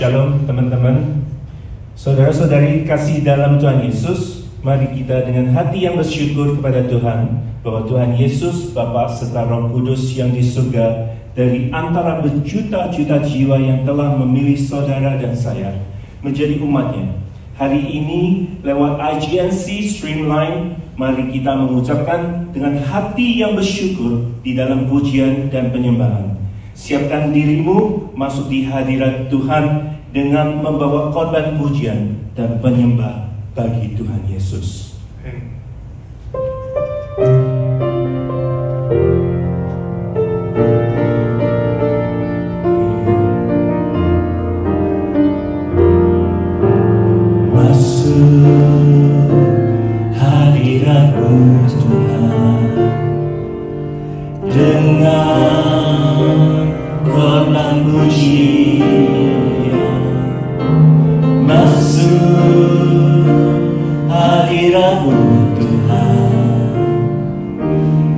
Shalom teman-teman, saudara-saudari kasih dalam Tuhan Yesus. Mari kita dengan hati yang bersyukur kepada Tuhan bahwa Tuhan Yesus Bapa serta Roh Kudus yang di surga, dari antara berjuta-juta jiwa yang telah memilih saudara dan saya menjadi umatnya, hari ini lewat IGNC Streamline, mari kita mengucapkan dengan hati yang bersyukur di dalam pujian dan penyembahan. Siapkan dirimu masuk di hadirat Tuhan dengan membawa korban pujian dan penyembah bagi Tuhan Yesus. Masuk hadirat-Mu Tuhan dengan korban pujian. Masuk hadirat-Mu Tuhan,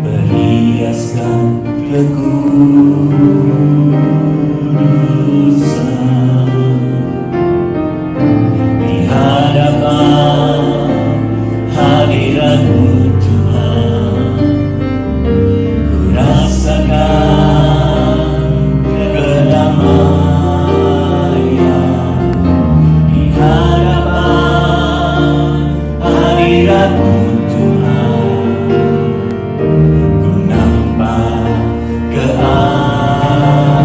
berhiaskan kekudusan. Di hadapan hadirat-Mu Tuhan, ku rasakan kedamaian. Di hadapan hadirat-Mu Tuhan, ku nampak keajaiban.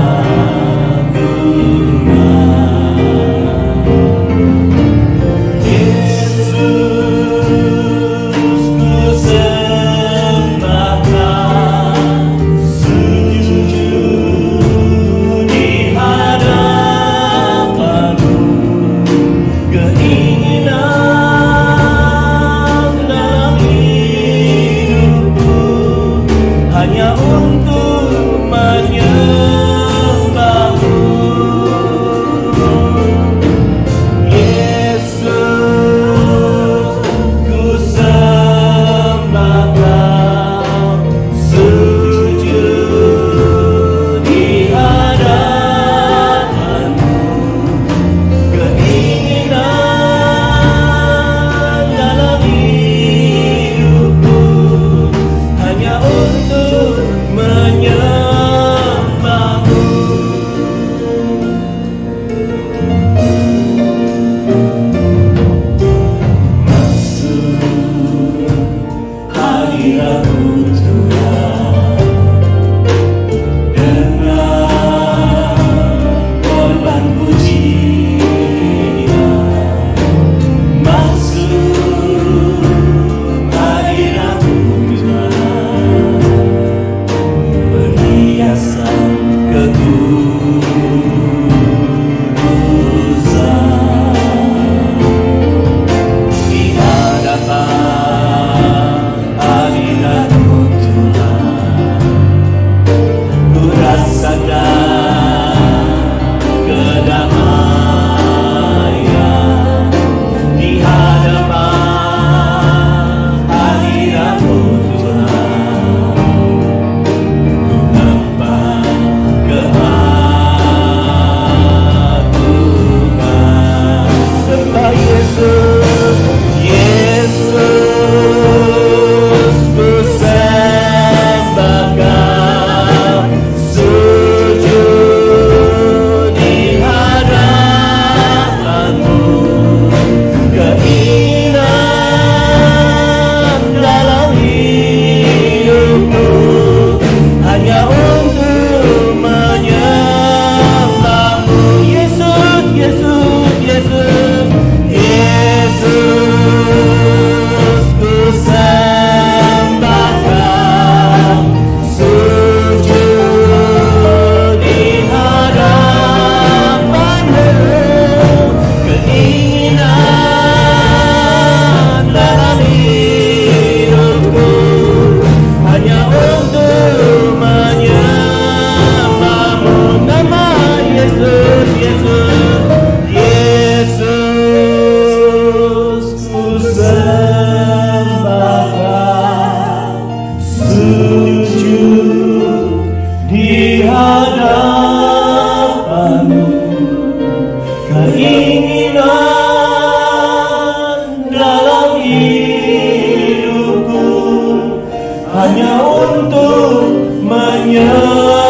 hanya untuk menyembahmu.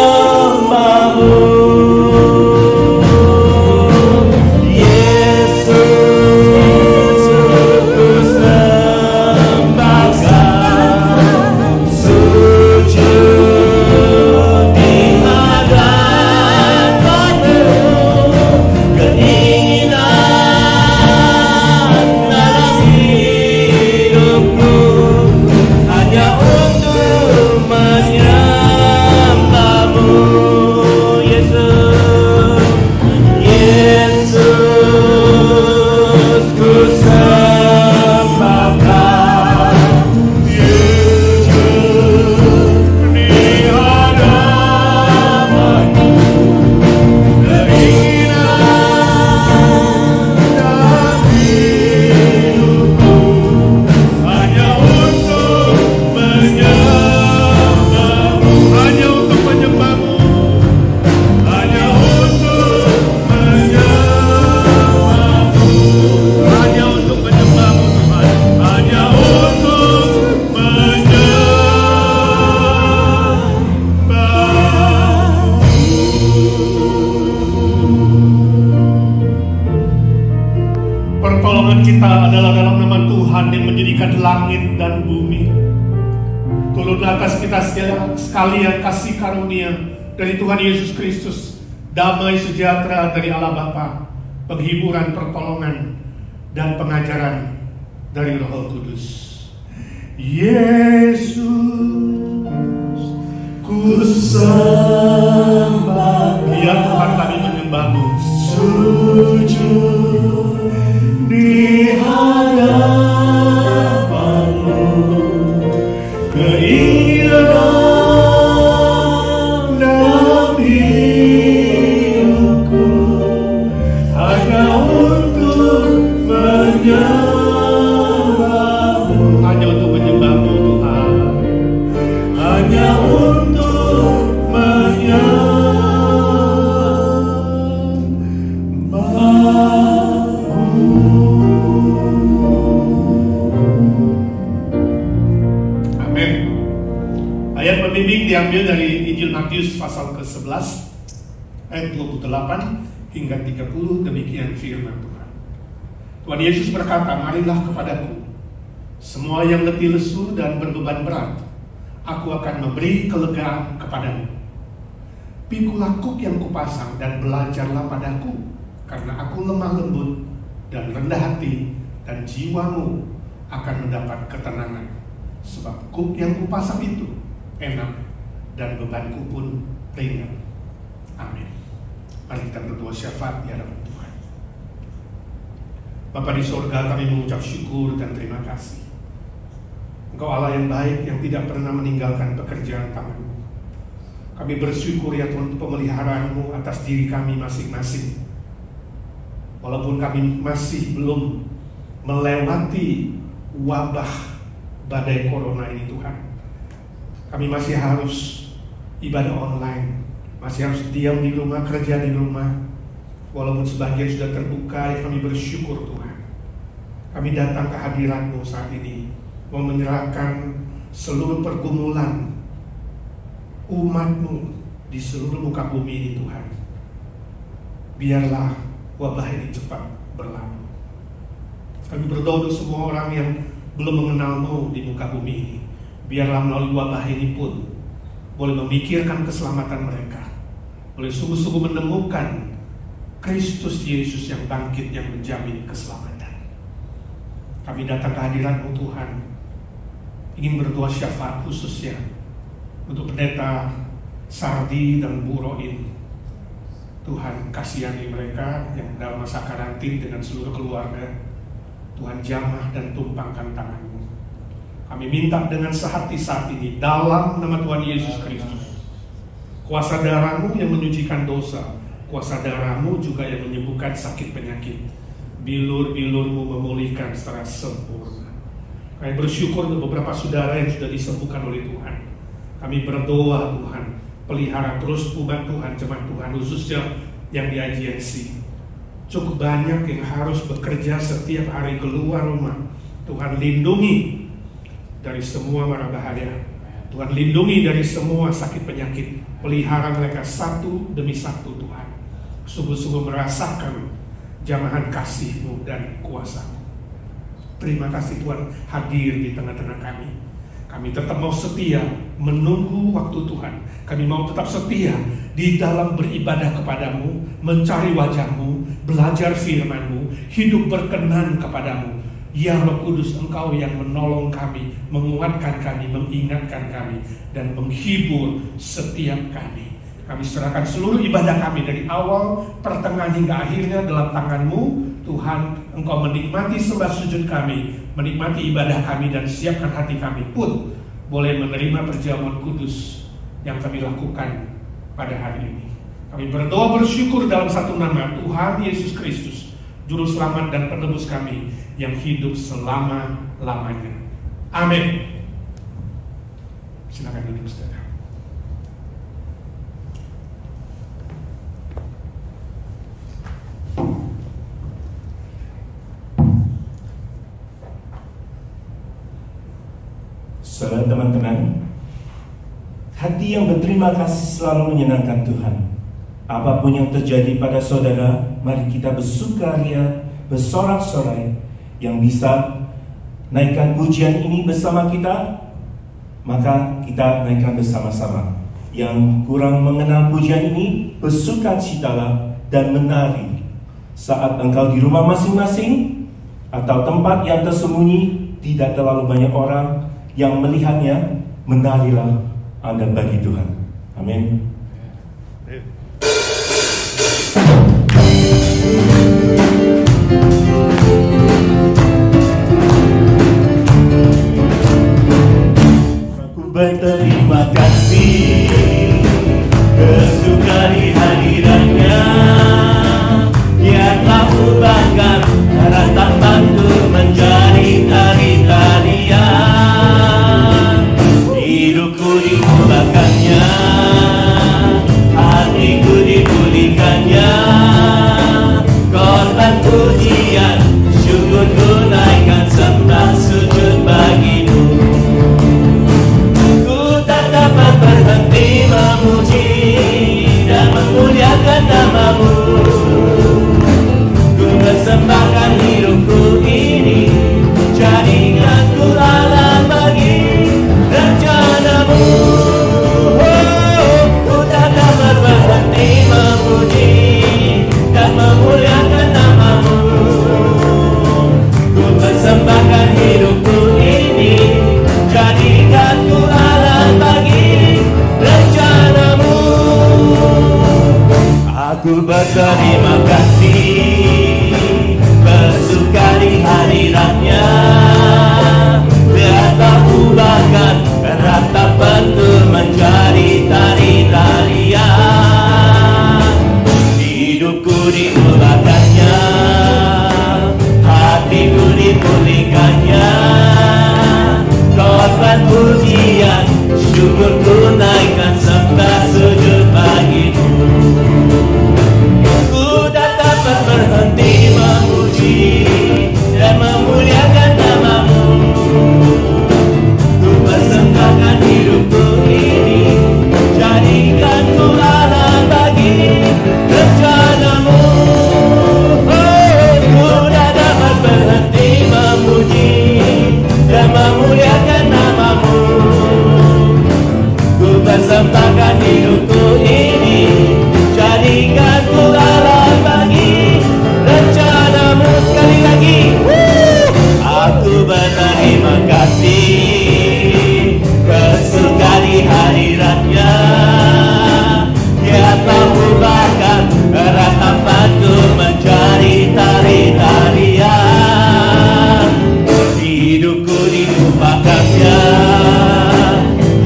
Pertolongan kita adalah dalam nama Tuhan yang mendirikan langit dan bumi. Turunlah atas kita sekalian kasih karunia dari Tuhan Yesus Kristus, damai sejahtera dari Allah Bapa, penghiburan, pertolongan, dan pengajaran dari Roh Kudus. Yesus, ku sembah. Ya Tuhan, kami menyembah-Mu. Sujud di hadapan-Mu, keindahan dalam hidupku hanya untuk menyembah-Mu. Hanya untuk menyembah-Mu Tuhan, hanya untuk menyembah-Mu. Ayat pembimbing diambil dari Injil Matius pasal ke-11 ayat 28 hingga 30. Demikian firman Tuhan. Tuhan Yesus berkata, marilah kepadaku semua yang letih lesu dan berbeban berat, aku akan memberi kelegaan kepadamu. Pikulah kuk yang kupasang dan belajarlah padaku, karena aku lemah lembut dan rendah hati, dan jiwamu akan mendapat ketenangan. Sebab kuk yang kupasang itu enak dan bebanku pun ringan. Amin. Mari kita berdoa syafaat di hadapan Tuhan. Bapa di sorga, kami mengucap syukur dan terima kasih. Engkau Allah yang baik, yang tidak pernah meninggalkan pekerjaan tangan-Mu. Kami bersyukur ya Tuhan, pemeliharaan-Mu atas diri kami masing-masing. Walaupun kami masih belum melewati wabah badai corona ini Tuhan, kami masih harus ibadah online, masih harus diam di rumah, kerja di rumah. Walaupun sebagian sudah terbuka, kami bersyukur Tuhan. Kami datang ke hadirat-Mu saat ini, mau menyerahkan seluruh pergumulan umat-Mu di seluruh muka bumi ini Tuhan. Biarlah wabah ini cepat berlalu. Kami berdoa untuk semua orang yang belum mengenal-Mu di muka bumi ini. Biarlah melalui wabah ini pun boleh memikirkan keselamatan mereka, boleh sungguh-sungguh menemukan Kristus Yesus yang bangkit, yang menjamin keselamatan. Kami datang ke hadirat-Mu Tuhan, ingin berdoa syafaat khususnya untuk pendeta Sardi dan Bu Roin. Tuhan, kasihani mereka yang dalam masa karantin dengan seluruh keluarga. Tuhan, jamah dan tumpangkan tangan-Mu. Kami minta dengan sehati saat ini dalam nama Tuhan Yesus Kristus, kuasa darah-Mu yang menyucikan dosa, kuasa darah-Mu juga yang menyembuhkan sakit penyakit, bilur-bilur-Mu memulihkan secara sempurna. Kami bersyukur untuk beberapa saudara yang sudah disembuhkan oleh Tuhan. Kami berdoa Tuhan, pelihara terus umat Tuhan, jemaat Tuhan khususnya yang di IGNC. Cukup banyak yang harus bekerja setiap hari keluar rumah. Tuhan lindungi dari semua mara bahaya. Tuhan lindungi dari semua sakit penyakit. Pelihara mereka satu demi satu Tuhan. Sungguh-sungguh merasakan jamahan kasih-Mu dan kuasa-Mu. Terima kasih Tuhan hadir di tengah-tengah kami. Kami tetap mau setia menunggu waktu Tuhan. Kami mau tetap setia di dalam beribadah kepadamu, mencari wajah-Mu, belajar firman-Mu, hidup berkenan kepadamu. Ya Roh Kudus, Engkau yang menolong kami, menguatkan kami, mengingatkan kami, dan menghibur setiap kami. Kami serahkan seluruh ibadah kami dari awal, pertengahan hingga akhirnya dalam tangan-Mu. Tuhan, Engkau menikmati sembah sujud kami, menikmati ibadah kami, dan siapkan hati kami pun boleh menerima perjamuan kudus yang kami lakukan pada hari ini. Kami berdoa bersyukur dalam satu nama, Tuhan Yesus Kristus, Juru Selamat dan Penebus kami yang hidup selama-lamanya. Amin. Silakan duduk saudara. Saudara, teman-teman, hati yang berterima kasih selalu menyenangkan Tuhan. Apapun yang terjadi pada saudara, mari kita bersukaria, bersorak-sorai. Yang bisa naikkan pujian ini bersama kita, maka kita naikkan bersama-sama. Yang kurang mengenal pujian ini, bersukacitalah dan menari. Saat engkau di rumah masing-masing atau tempat yang tersembunyi, tidak terlalu banyak orang yang melihatnya, menarilah Anda bagi Tuhan. Amin. Aku berterima kasih, bersukaria hadirannya. Dia telah ubahkan ratapanku menjadi tari-tarian. Hidupku diubahkannya, hatiku dipulihkannya. Korban pujian, syukurku naikkan sembah sujud bagimu. Ku tak dapat berhenti memuji dan memuliakan nama-Mu. Ku persembahkan hidupku ini, jadikan ku alam bagi rencana-Mu. Ku tak dapat berhenti memuji dan memuliakan nama-Mu. Ku persembahkan hidupku ini, jadikan ku alam bagi rencana-Mu. Aku berterima kasih, bersukari hadiratnya. Dia telah ubahkan ratapanku menjadi tari-tarian. Hidupku diubahkannya, hatiku dipulihkannya. Korban pujian, syukurku naikkan sembah sujud bagimu. Ku tak dapat berhenti memuji dan memuliakan nama-Mu. Ku persembahkan hidupku ini, jadikan ku alam bagi rencana-Mu. Ku tak dapat berhenti memuji dan memuliakan nama-Mu. Ku persembahkan hidupku ini, jadikan ku alam bagi rencana-Mu. Sekali lagi, aku berterima kasih, bersukari hadiratnya. Dia telah ubahkan ratapanku menjadi tari-tarian. Hidupku diubahkannya,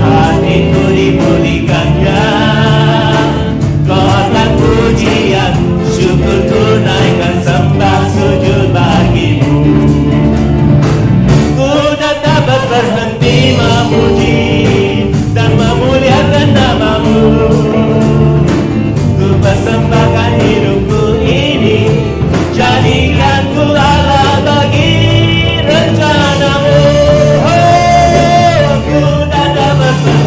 hatiku dipulihkannya. Korban pujian, syukurku naikkan sembah sujud bagimu. Ku tak dapat berhenti memuji dan memuliakan nama-Mu. Ku persembahkan hidupku ini, jadikan ku alam bagi rencana-Mu. Ku tak dapat berhenti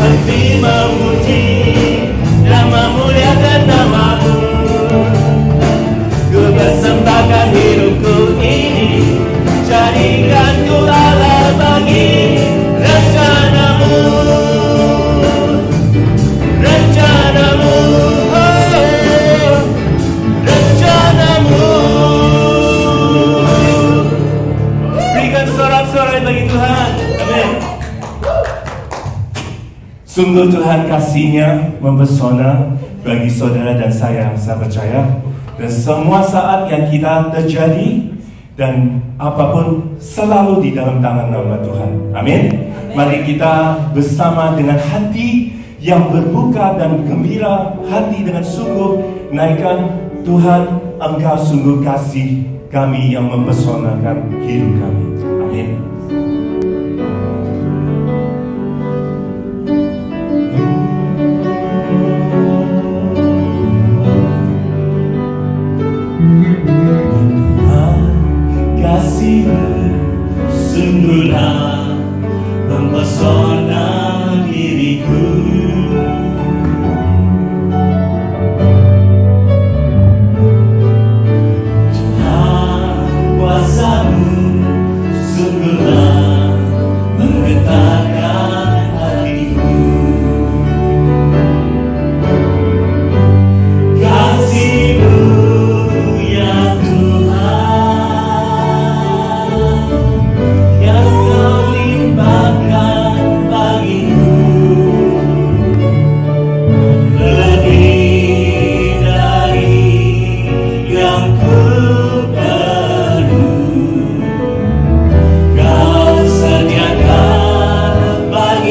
Sungguh Tuhan kasih-Nya mempesona bagi saudara dan saya percaya. Dan semua saat yang kita terjadi dan apapun selalu di dalam tangan nama Tuhan. Amin. Mari kita bersama dengan hati yang berbuka dan gembira, hati dengan sungguh naikkan, Tuhan, Engkau sungguh kasih kami yang mempesonakan hidup kami. Amin. Sungguhlah mempesona diriku. Tuhan, kuasa-Mu sungguhlah menggetarkan hatiku. Kasih-Mu ya Tuhan, bagi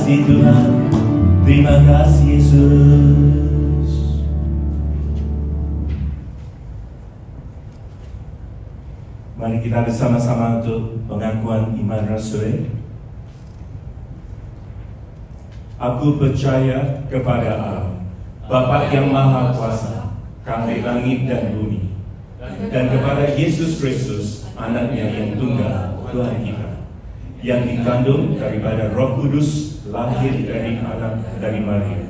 kasih Tuhan, terima kasih Yesus. Mari kita bersama-sama untuk pengakuan iman rasul. Aku percaya kepada Allah, Bapa yang Maha Kuasa, Kahli langit dan bumi, dan kepada Yesus Kristus, Anaknya yang tunggal, Tuhan kita, yang dikandung daripada Roh Kudus, lahir dari anak dari Maria,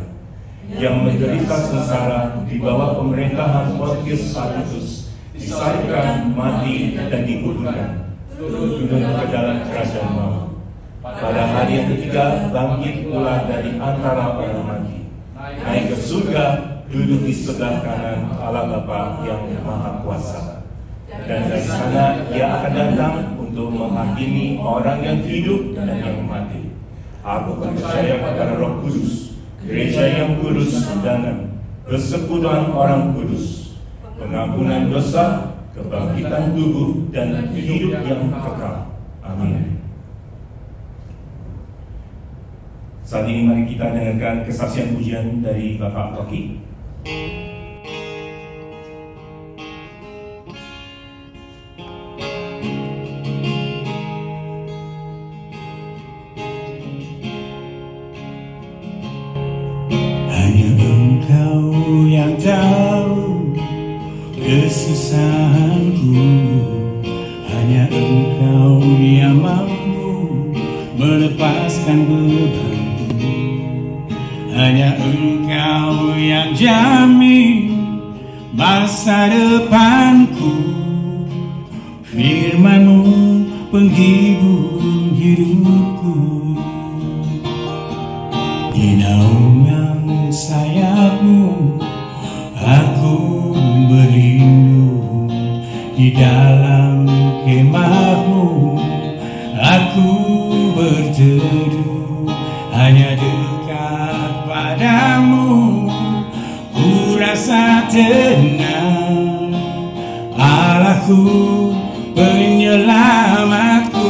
yang menderita sengsara di bawah pemerintahan Pontius Pilatus, disalibkan, mati, dan dikuburkan, turun ke dalam kerajaan maut. Pada hari yang ketiga bangkit pula dari antara orang mati, naik ke surga, duduk di sebelah kanan Allah Bapa yang Maha Kuasa. Dan dari sana Ia akan datang untuk menghakimi orang yang hidup dan yang mati. Aku percaya pada Roh Kudus, gereja yang kudus dan persekutuan orang kudus, pengampunan dosa, kebangkitan tubuh, dan hidup yang kekal. Amin. Saat ini mari kita dengarkan kesaksian pujian dari Bapak Toki. Hanya Engkau yang tahu kesusahanku, hanya Engkau yang mampu melepaskan beban. Hanya Engkau yang jamin masa depanku, firman-Mu penghibur hidupku. Di naungan sayap-Mu aku berlindung, di dalam kemah-Mu aku berteduh. Hanya dekat padamu ku rasa tenang, Allahku penyelamatku.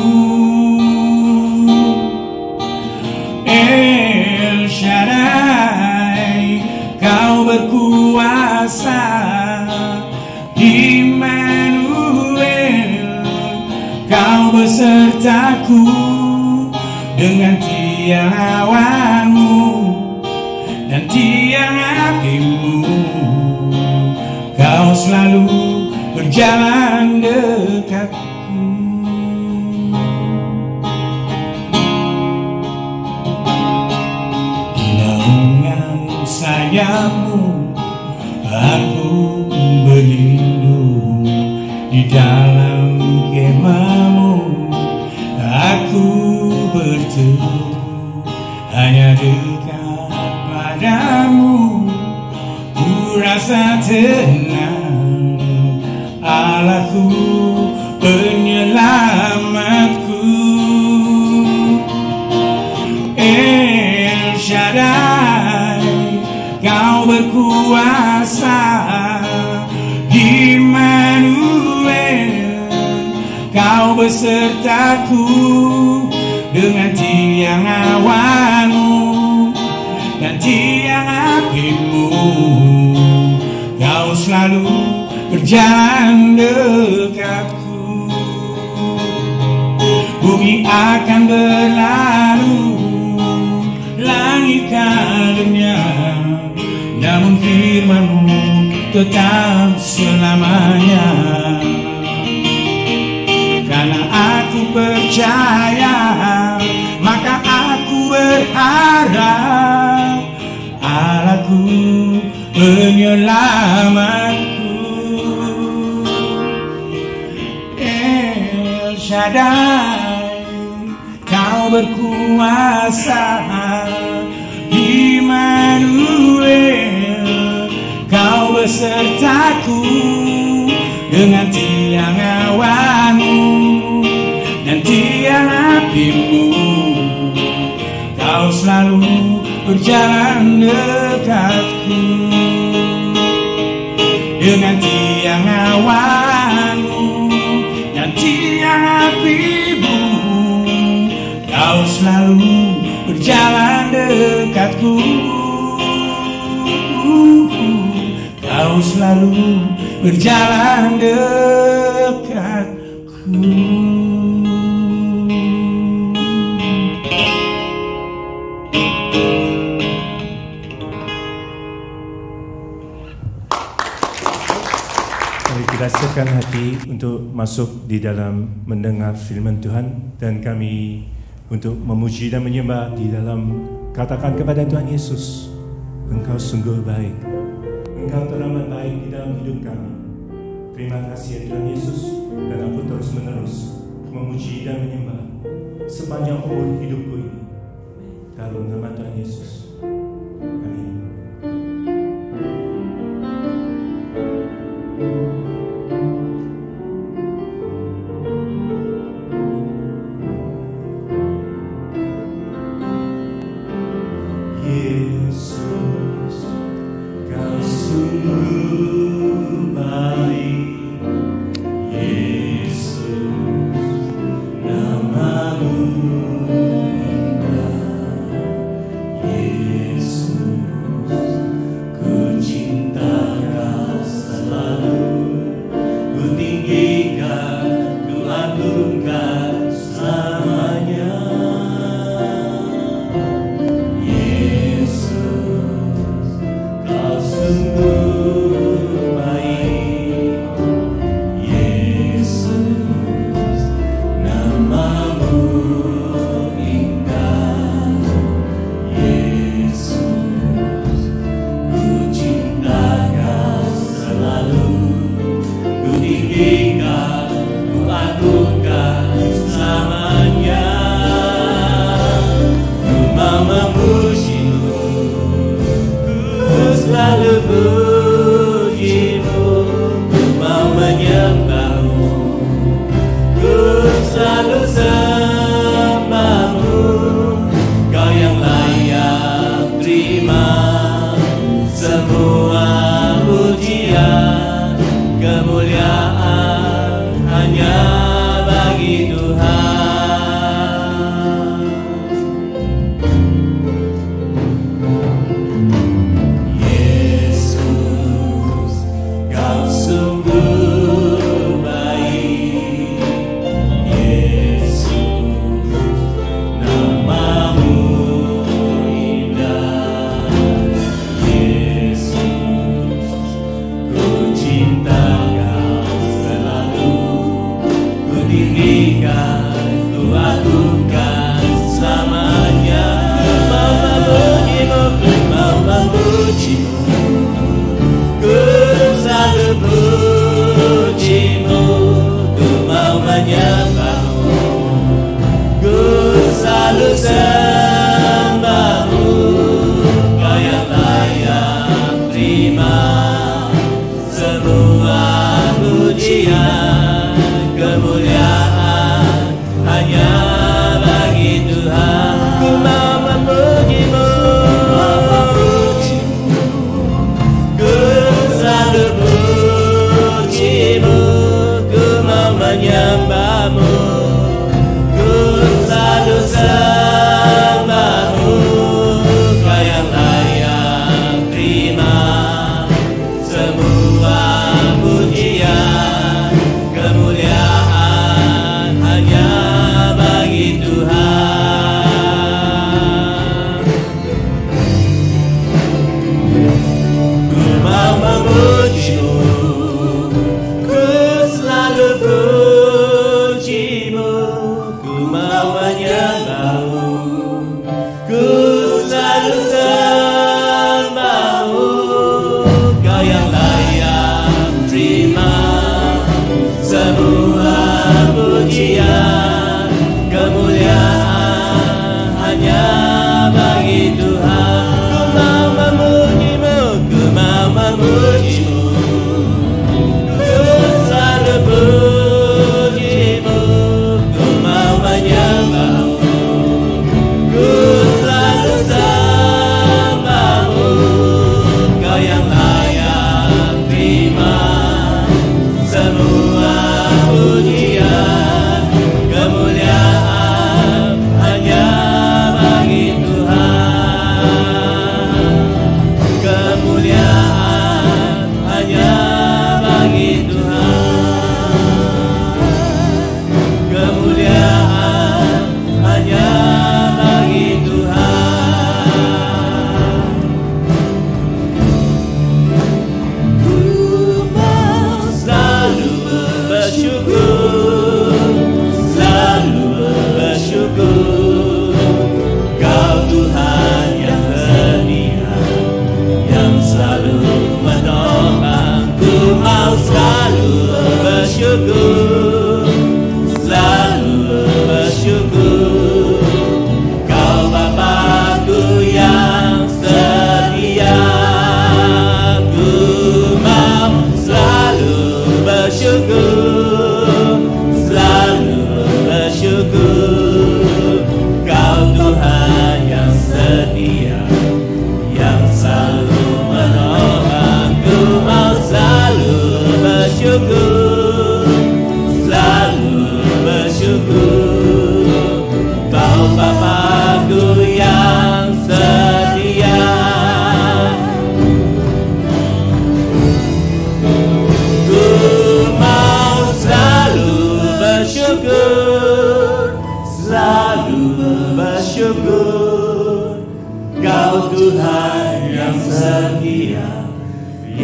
El Shaddai, Kau berkuasa, Immanuel, Kau besertaku. Dengan tiang awan-Mu dan tiang api-Mu, Kau selalu berjalan dekatku. Di naungan sayap-Mu aku berlindung, di dalam kemah-Mu aku berteduh. Hanya dekat padamu ku rasa tenang, Allahku penyelamatku. El Shaddai, Kau berkuasa, Immanuel, Kau besertaku. Dengan tiang awan-Mu dan tiang api-Mu, Kau selalu berjalan dekatku. Bumi akan berlalu, langit kan lenyap, namun firman-Mu tetap selamanya. Karena aku percaya, maka aku berharap Allahku penyelamatku. El Shaddai, Kau berkuasa, Immanuel, Kau besertaku. Dengan tiang awan-Mu dan tiang api-Mu, Kau selalu berjalan dekatku. Dengan tiang awan-Mu dan tiang api-Mu, Kau selalu berjalan dekatku, Kau selalu berjalan dekatku. Mari kita siapkan hati untuk masuk di dalam mendengar firman Tuhan, dan kami untuk memuji dan menyembah di dalam katakan kepada Tuhan Yesus, Engkau sungguh baik, Engkau teramat baik di dalam hidup kami. Terima kasih ya Tuhan Yesus, dan aku terus menerus memuji dan menyembah sepanjang umur hidupku ini. Dalam nama Tuhan Yesus. Amin. Yesus, Kau sungguh baik. Yesus, namamu indah. Yesus, ku cinta Kau selalu. Ku tinggikan, ku agungkan selamanya. Yesus, Kau sungguh baik.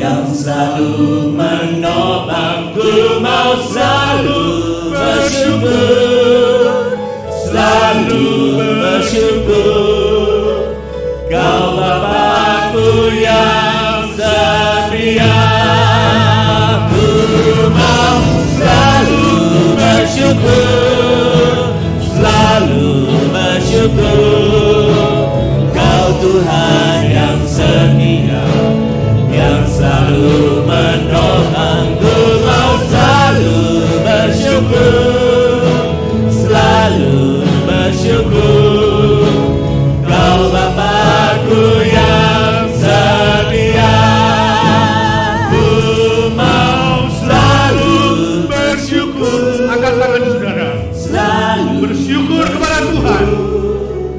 yang selalu menopangku, mau selalu bersyukur, selalu bersyukur. Kau Bapa-Ku yang setia, ku mau selalu bersyukur, selalu bersyukur. Kau Tuhan yang setia, yang selalu menopangku, mau selalu bersyukur, selalu bersyukur. Kau Bapa-Ku yang setia, ku mau selalu bersyukur. Angkat tangan saudara, Selalu bersyukur kepada Tuhan,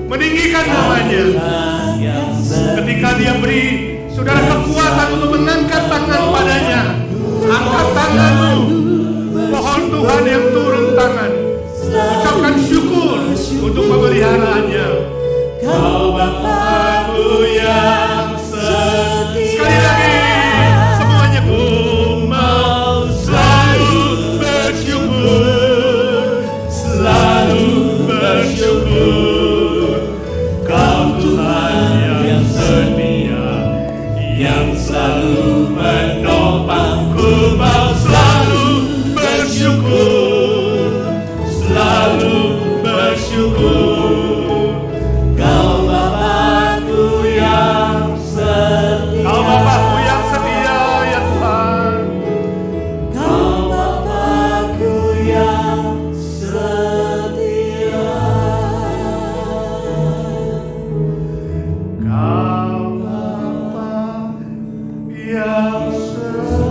meninggikan namanya. Ketika Dia beri saudara kekuatan untuk mengangkat tangan padanya, angkat tanganmu, mohon Tuhan yang turun tangan, ucapkan syukur untuk pemeliharaannya. Kau Bapa-Ku yang setia. Sekali lagi, semuanya, ku mau selalu bersyukur, Selalu bersyukur. Kau Tuhan yang setia, yang selalu menopangku, mau selalu bersyukur, selalu bersyukur. Kau Bapa-Ku yang setia, Kau Bapa-Ku yang setia, ya Tuhan. Kau Bapa-Ku yang setia. Kau Bapa yang setia.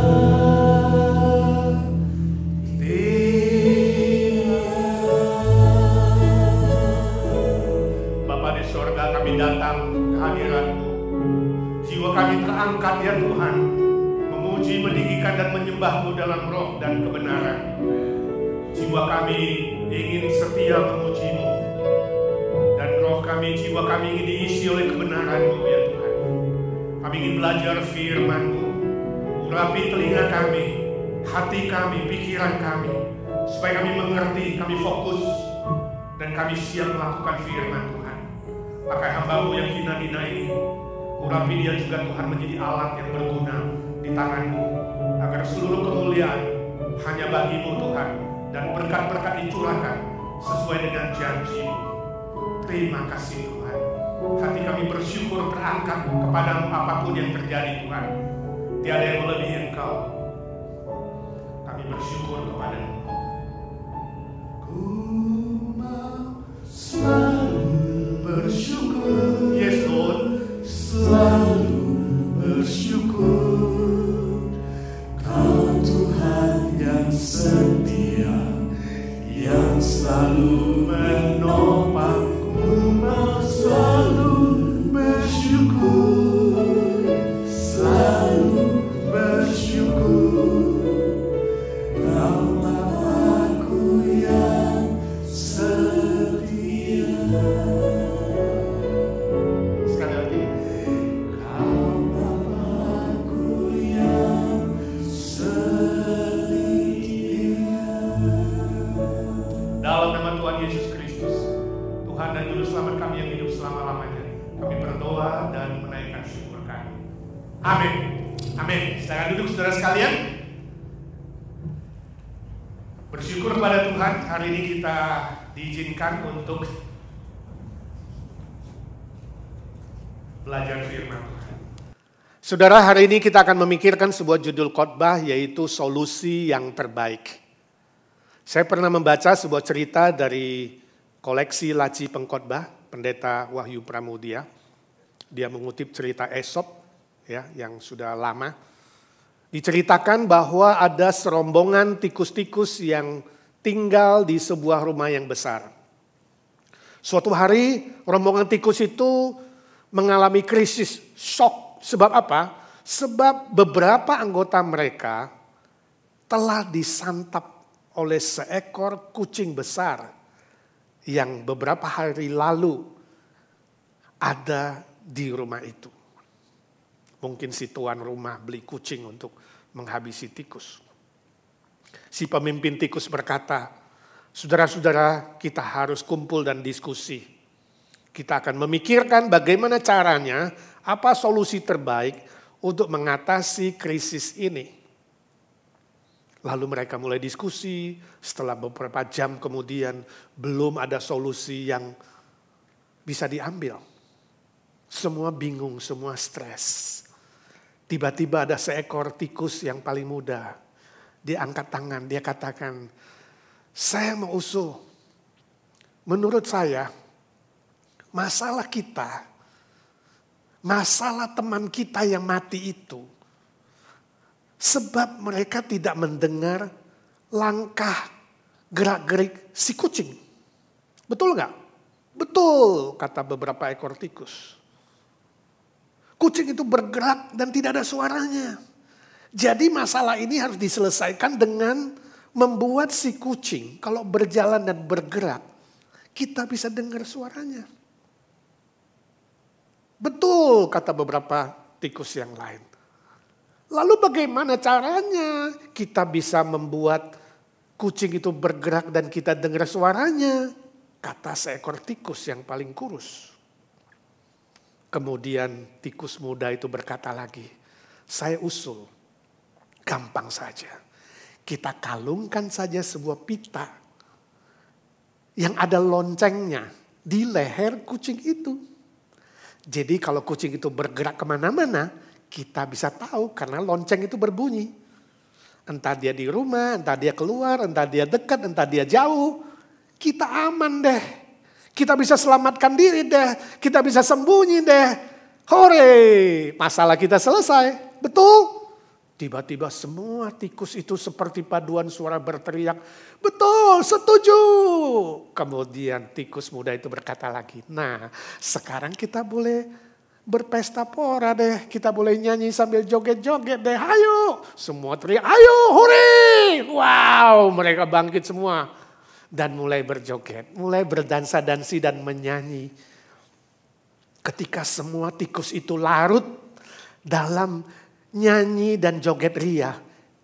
Bapa di sorga, kami datang ke hadirat-Mu. Jiwa kami terangkat ya Tuhan, memuji, meninggikan dan menyembah-Mu dalam roh dan kebenaran. Jiwa kami ingin setia memuji-Mu, dan roh kami, jiwa kami ingin diisi oleh kebenaran-Mu ya Tuhan. Kami ingin belajar firman-Mu. Urapi telinga kami, hati kami, pikiran kami, supaya kami mengerti, kami fokus, dan kami siap melakukan firman Tuhan. Pakai hamba-Mu yang hina-hina ini, urapi dia juga Tuhan menjadi alat yang berguna di tangan-Mu, agar seluruh kemuliaan hanya bagi-Mu Tuhan, dan berkat-berkat dicurahkan sesuai dengan janji-Mu. Terima kasih Tuhan. Hati kami bersyukur terangkat kepada-Mu apapun yang terjadi Tuhan. Tiada yang melebihi Engkau. Kami bersyukur kepada-Mu. Ku mau selalu bersyukur, yes Lord, Selalu bersyukur. Kau Tuhan yang setia, yang selalu menopangku, mau selalu bersyukur, selalu bersyukur. Kau Bapa-Ku yang setia. sekali lagi. Kau Bapa-Ku yang setia. Dalam nama Tuhan Yesus Kristus, Tuhan dan Juru Selamat kami yang hidup selama-lamanya, kami berdoa dan menaikkan syukur kami. Amin. Amin. Silakan duduk saudara sekalian. Bersyukur kepada Tuhan, hari ini kita diizinkan untuk belajar firman Tuhan. Saudara, hari ini kita akan memikirkan sebuah judul khotbah, yaitu solusi yang terbaik. Saya pernah membaca sebuah cerita dari koleksi laci pengkhotbah Pendeta Wahyu Pramudia. Dia mengutip cerita Esop ya, yang sudah lama. Diceritakan bahwa ada serombongan tikus-tikus yang tinggal di sebuah rumah yang besar. Suatu hari rombongan tikus itu mengalami krisis, shock. Sebab apa? Sebab beberapa anggota mereka telah disantap oleh seekor kucing besar yang beberapa hari lalu ada di rumah itu. Mungkin si tuan rumah beli kucing untuk menghabisi tikus. Si pemimpin tikus berkata, saudara-saudara, kita harus kumpul dan diskusi. Kita akan memikirkan bagaimana caranya, apa solusi terbaik untuk mengatasi krisis ini. Lalu mereka mulai diskusi, setelah beberapa jam kemudian belum ada solusi yang bisa diambil. Semua bingung, semua stres. Tiba-tiba ada seekor tikus yang paling muda. Dia angkat tangan, dia katakan, saya mau usul. Menurut saya, masalah kita, masalah teman kita yang mati itu, sebab mereka tidak mendengar langkah gerak-gerik si kucing. Betul nggak? Betul, kata beberapa ekor tikus. Kucing itu bergerak dan tidak ada suaranya. Jadi masalah ini harus diselesaikan dengan membuat si kucing kalau berjalan dan bergerak, kita bisa dengar suaranya. Betul, kata beberapa tikus yang lain. Lalu bagaimana caranya kita bisa membuat kucing itu bergerak dan kita dengar suaranya? Kata seekor tikus yang paling kurus. Kemudian tikus muda itu berkata lagi, saya usul, gampang saja. Kita kalungkan saja sebuah pita yang ada loncengnya di leher kucing itu. Jadi kalau kucing itu bergerak kemana-mana, kita bisa tahu karena lonceng itu berbunyi. Entah dia di rumah, entah dia keluar, entah dia dekat, entah dia jauh. Kita aman deh. Kita bisa selamatkan diri deh. Kita bisa sembunyi deh. Hore, masalah kita selesai. Betul? Tiba-tiba semua tikus itu seperti paduan suara berteriak. Betul, setuju. Kemudian tikus muda itu berkata lagi. Nah, sekarang kita boleh berpesta pora deh. Kita boleh nyanyi sambil joget-joget deh. Ayo. Semua teriak, ayo, hore. Wow, mereka bangkit semua. Dan mulai berjoget, mulai berdansa-dansi dan menyanyi. Ketika semua tikus itu larut dalam nyanyi dan joget ria,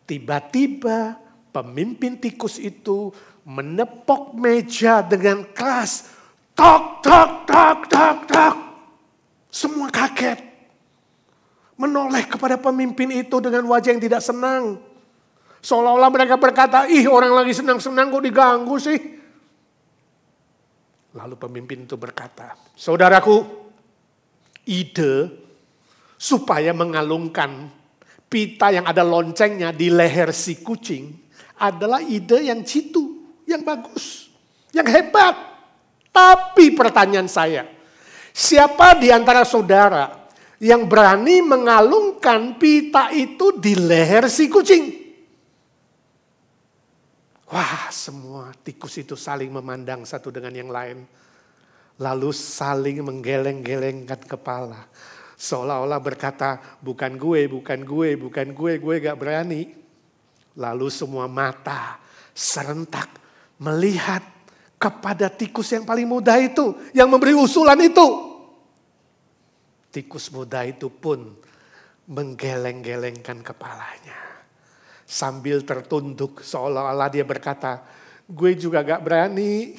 tiba-tiba pemimpin tikus itu menepok meja dengan keras. Tok, tok, tok, tok, tok. Semua kaget. Menoleh kepada pemimpin itu dengan wajah yang tidak senang. Seolah-olah mereka berkata, ih orang lagi senang-senang kok diganggu sih. Lalu pemimpin itu berkata, saudaraku, ide supaya mengalungkan pita yang ada loncengnya di leher si kucing adalah ide yang jitu, yang bagus, yang hebat. Tapi pertanyaan saya, siapa di antara saudara yang berani mengalungkan pita itu di leher si kucing? Wah, semua tikus itu saling memandang satu dengan yang lain. Lalu saling menggeleng-gelengkan kepala. Seolah-olah berkata, bukan gue, bukan gue, bukan gue gak berani. Lalu semua mata serentak melihat kepada tikus yang paling muda itu. Yang memberi usulan itu. Tikus muda itu pun menggeleng-gelengkan kepalanya. Sambil tertunduk seolah-olah dia berkata, gue juga gak berani.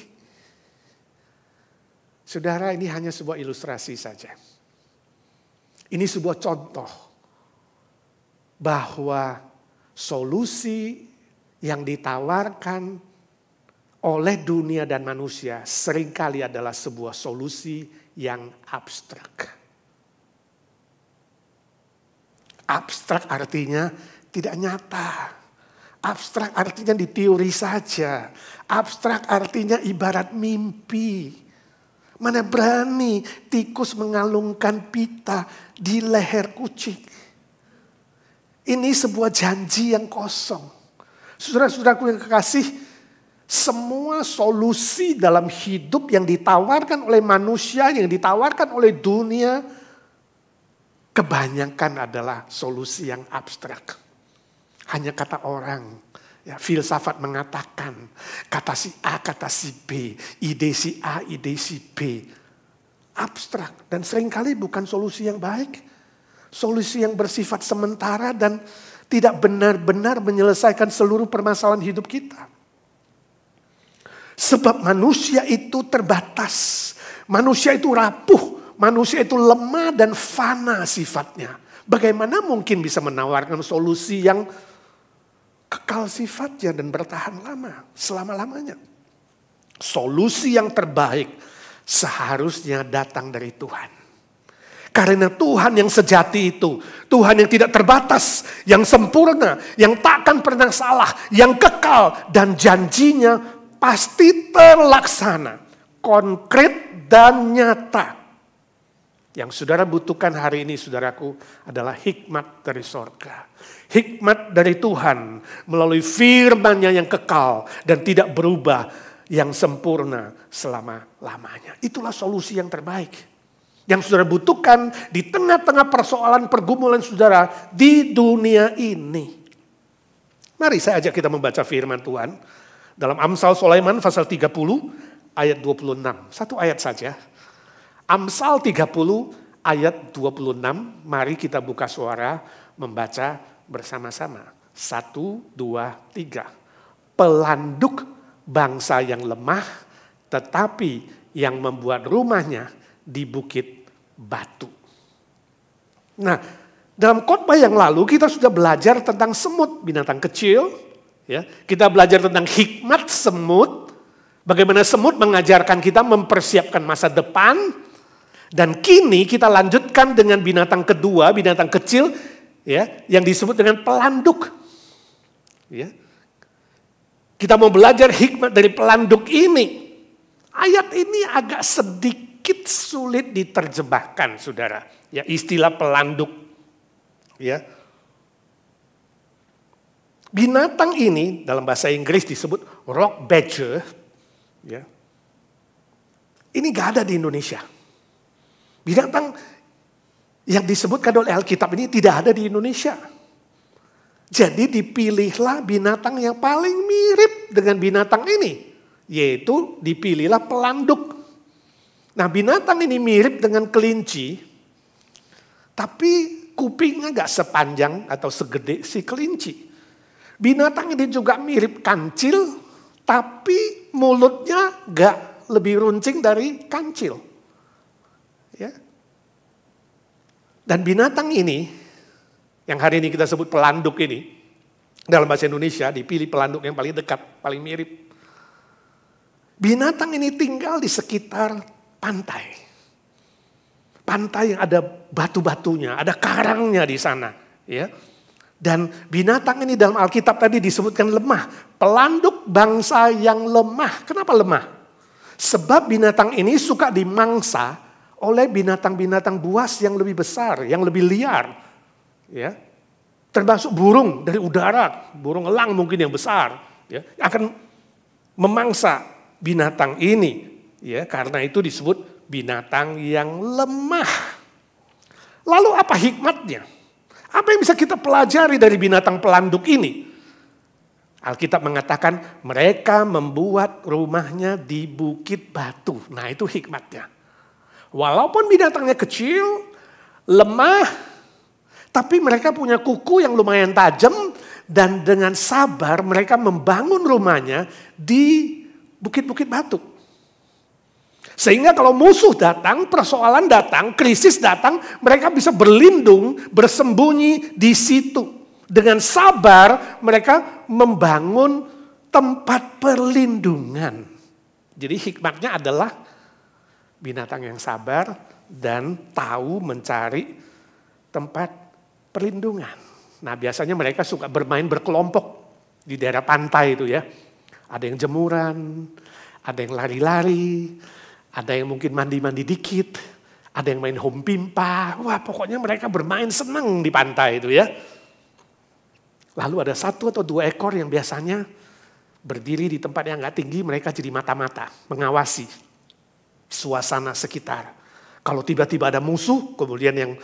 Saudara, ini hanya sebuah ilustrasi saja. Ini sebuah contoh bahwa solusi yang ditawarkan oleh dunia dan manusia seringkali adalah sebuah solusi yang abstrak. Abstrak artinya tidak nyata. Abstrak artinya di teori saja. Abstrak artinya ibarat mimpi. Mana berani tikus mengalungkan pita di leher kucing. Ini sebuah janji yang kosong. Saudara-saudaraku yang kekasih, semua solusi dalam hidup yang ditawarkan oleh manusia, yang ditawarkan oleh dunia, kebanyakan adalah solusi yang abstrak. Hanya kata orang, ya, filsafat mengatakan, kata si A, kata si B, ide si A, ide si B. Abstrak dan seringkali bukan solusi yang baik. Solusi yang bersifat sementara dan tidak benar-benar menyelesaikan seluruh permasalahan hidup kita. Sebab manusia itu terbatas. Manusia itu rapuh. Manusia itu lemah dan fana sifatnya. Bagaimana mungkin bisa menawarkan solusi yang kekal sifatnya dan bertahan lama, selama-lamanya. Solusi yang terbaik seharusnya datang dari Tuhan. Karena Tuhan yang sejati itu, Tuhan yang tidak terbatas, yang sempurna, yang takkan pernah salah, yang kekal, dan janjinya pasti terlaksana, konkret dan nyata. Yang saudara butuhkan hari ini, saudaraku, adalah hikmat dari sorga. Hikmat dari Tuhan melalui firman-Nya yang kekal dan tidak berubah, yang sempurna selama-lamanya. Itulah solusi yang terbaik yang saudara butuhkan di tengah-tengah persoalan pergumulan saudara di dunia ini. Mari saya ajak kita membaca firman Tuhan dalam Amsal Sulaiman pasal 30 ayat 26. Satu ayat saja. Amsal 30 ayat 26. Mari kita buka suara membaca bersama-sama. 1, 2, 3. Pelanduk bangsa yang lemah, tetapi yang membuat rumahnya di bukit batu. Nah, dalam khotbah yang lalu kita sudah belajar tentang semut, binatang kecil. Ya, kita belajar tentang hikmat semut, bagaimana semut mengajarkan kita mempersiapkan masa depan. Dan kini kita lanjutkan dengan binatang kedua, binatang kecil, ya, yang disebut dengan pelanduk. Ya. Kita mau belajar hikmat dari pelanduk ini. Ayat ini agak sedikit sulit diterjemahkan, saudara. Ya, istilah pelanduk. Ya. Binatang ini dalam bahasa Inggris disebut rock badger. Ya. Ini gak ada di Indonesia. Binatang yang disebutkan oleh Alkitab ini tidak ada di Indonesia. Jadi dipilihlah binatang yang paling mirip dengan binatang ini. Yaitu dipilihlah pelanduk. Nah, binatang ini mirip dengan kelinci. Tapi kupingnya gak sepanjang atau segede si kelinci. Binatang ini juga mirip kancil. Tapi mulutnya gak lebih runcing dari kancil. Ya. Dan binatang ini, yang hari ini kita sebut pelanduk ini, dalam bahasa Indonesia dipilih pelanduk yang paling dekat, paling mirip. Binatang ini tinggal di sekitar pantai. Pantai yang ada batu-batunya, ada karangnya di sana. Ya. Dan binatang ini dalam Alkitab tadi disebutkan lemah. Pelanduk bangsa yang lemah. Kenapa lemah? Sebab binatang ini suka dimangsa oleh binatang-binatang buas yang lebih besar, yang lebih liar. Ya. Termasuk burung dari udara, burung elang mungkin yang besar. Ya. Akan memangsa binatang ini. Ya, karena itu disebut binatang yang lemah. Lalu apa hikmatnya? Apa yang bisa kita pelajari dari binatang pelanduk ini? Alkitab mengatakan mereka membuat rumahnya di bukit batu. Nah, itu hikmatnya. Walaupun binatangnya kecil, lemah, tapi mereka punya kuku yang lumayan tajam dan dengan sabar mereka membangun rumahnya di bukit-bukit batu. Sehingga kalau musuh datang, persoalan datang, krisis datang, mereka bisa berlindung, bersembunyi di situ. Dengan sabar mereka membangun tempat perlindungan. Jadi hikmatnya adalah binatang yang sabar dan tahu mencari tempat perlindungan. Nah, biasanya mereka suka bermain berkelompok di daerah pantai itu ya. Ada yang jemuran, ada yang lari-lari, ada yang mungkin mandi-mandi dikit, ada yang main home pimpa. Wah, pokoknya mereka bermain senang di pantai itu ya. Lalu ada 1 atau 2 ekor yang biasanya berdiri di tempat yang gak tinggi, mereka jadi mata-mata, mengawasi suasana sekitar. Kalau tiba-tiba ada musuh, kemudian yang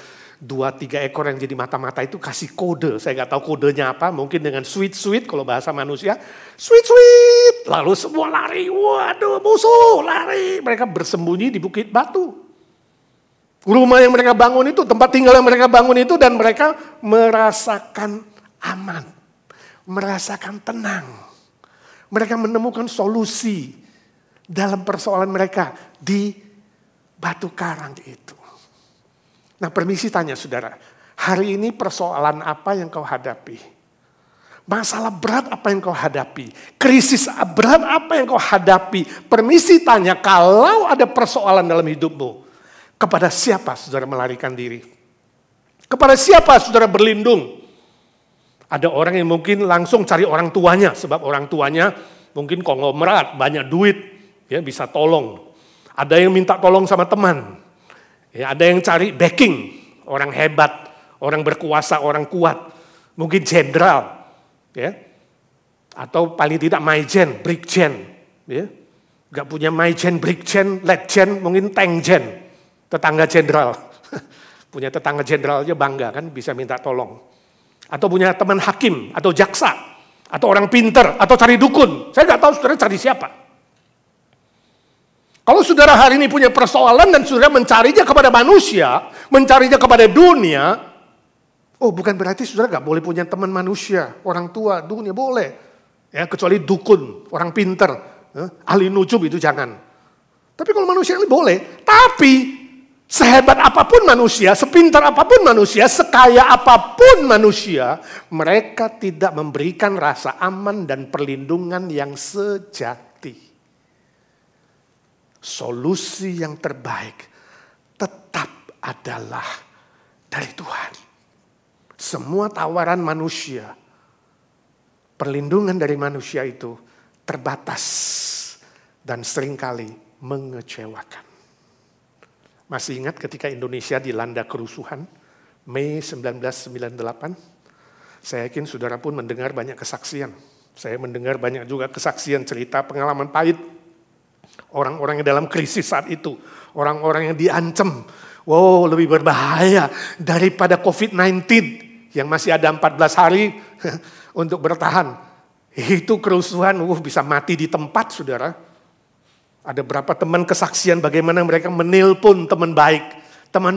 2-3 ekor yang jadi mata-mata itu kasih kode. Saya gak tahu kodenya apa, mungkin dengan sweet-sweet kalau bahasa manusia. Sweet-sweet, lalu semua lari, waduh musuh lari. Mereka bersembunyi di bukit batu. Rumah yang mereka bangun itu, tempat tinggal yang mereka bangun itu, dan mereka merasakan aman, merasakan tenang. Mereka menemukan solusi dalam persoalan mereka di batu karang itu. Nah, permisi tanya saudara, hari ini persoalan apa yang kau hadapi? Masalah berat apa yang kau hadapi? Krisis berat apa yang kau hadapi? Permisi tanya, kalau ada persoalan dalam hidupmu, kepada siapa saudara melarikan diri? Kepada siapa saudara berlindung? Ada orang yang mungkin langsung cari orang tuanya, sebab orang tuanya mungkin konglomerat, banyak duit, ya bisa tolong. Ada yang minta tolong sama teman. Ya, ada yang cari backing, orang hebat, orang berkuasa, orang kuat, mungkin jenderal, ya, atau paling tidak maijen, brigjen, ya, nggak punya maijen, brigjen, letjen, mungkin tankjen, tetangga jenderal, punya tetangga jenderal aja bangga kan, bisa minta tolong, atau punya teman hakim, atau jaksa, atau orang pinter, atau cari dukun, saya nggak tahu saudara cari siapa. Kalau saudara hari ini punya persoalan dan saudara mencarinya kepada manusia, mencarinya kepada dunia, oh bukan berarti saudara gak boleh punya teman manusia, orang tua, dunia boleh. Ya, kecuali dukun, orang pinter, ahli nujum itu jangan. Tapi kalau manusia ini boleh, tapi sehebat apapun manusia, sepintar apapun manusia, sekaya apapun manusia, mereka tidak memberikan rasa aman dan perlindungan yang sejati. Solusi yang terbaik tetap adalah dari Tuhan. Semua tawaran manusia, perlindungan dari manusia itu terbatas dan seringkali mengecewakan. Masih ingat ketika Indonesia dilanda kerusuhan Mei 1998? Saya yakin saudara pun mendengar banyak kesaksian. Saya mendengar banyak juga kesaksian cerita pengalaman pahit. Orang-orang yang dalam krisis saat itu, orang-orang yang diancam, wow lebih berbahaya daripada COVID-19 yang masih ada 14 hari untuk bertahan. Itu kerusuhan, bisa mati di tempat saudara. Ada berapa teman kesaksian bagaimana mereka menelpon teman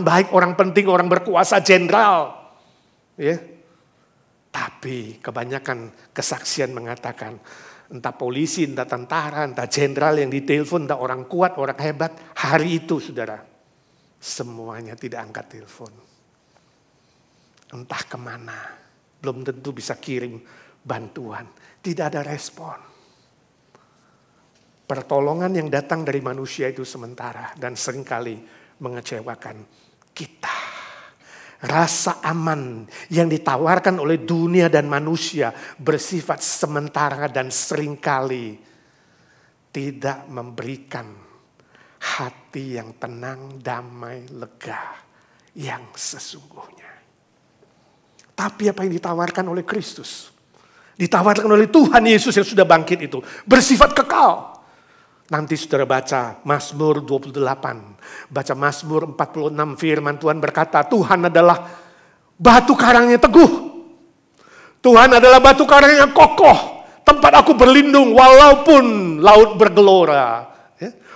baik orang penting, orang berkuasa, jenderal. Ya. Tapi kebanyakan kesaksian mengatakan, entah polisi, entah tentara, entah jenderal yang ditelepon, entah orang kuat, orang hebat. Hari itu saudara, semuanya tidak angkat telepon. Entah kemana, belum tentu bisa kirim bantuan. Tidak ada respon. Pertolongan yang datang dari manusia itu sementara dan seringkali mengecewakan kita. Rasa aman yang ditawarkan oleh dunia dan manusia bersifat sementara dan seringkali tidak memberikan hati yang tenang, damai, lega yang sesungguhnya. Tapi apa yang ditawarkan oleh Kristus, ditawarkan oleh Tuhan Yesus yang sudah bangkit itu bersifat kekal. Nanti saudara baca Mazmur 28, baca Mazmur 46, firman Tuhan berkata, Tuhan adalah batu karang yang teguh. Tuhan adalah batu karang yang kokoh, tempat aku berlindung walaupun laut bergelora.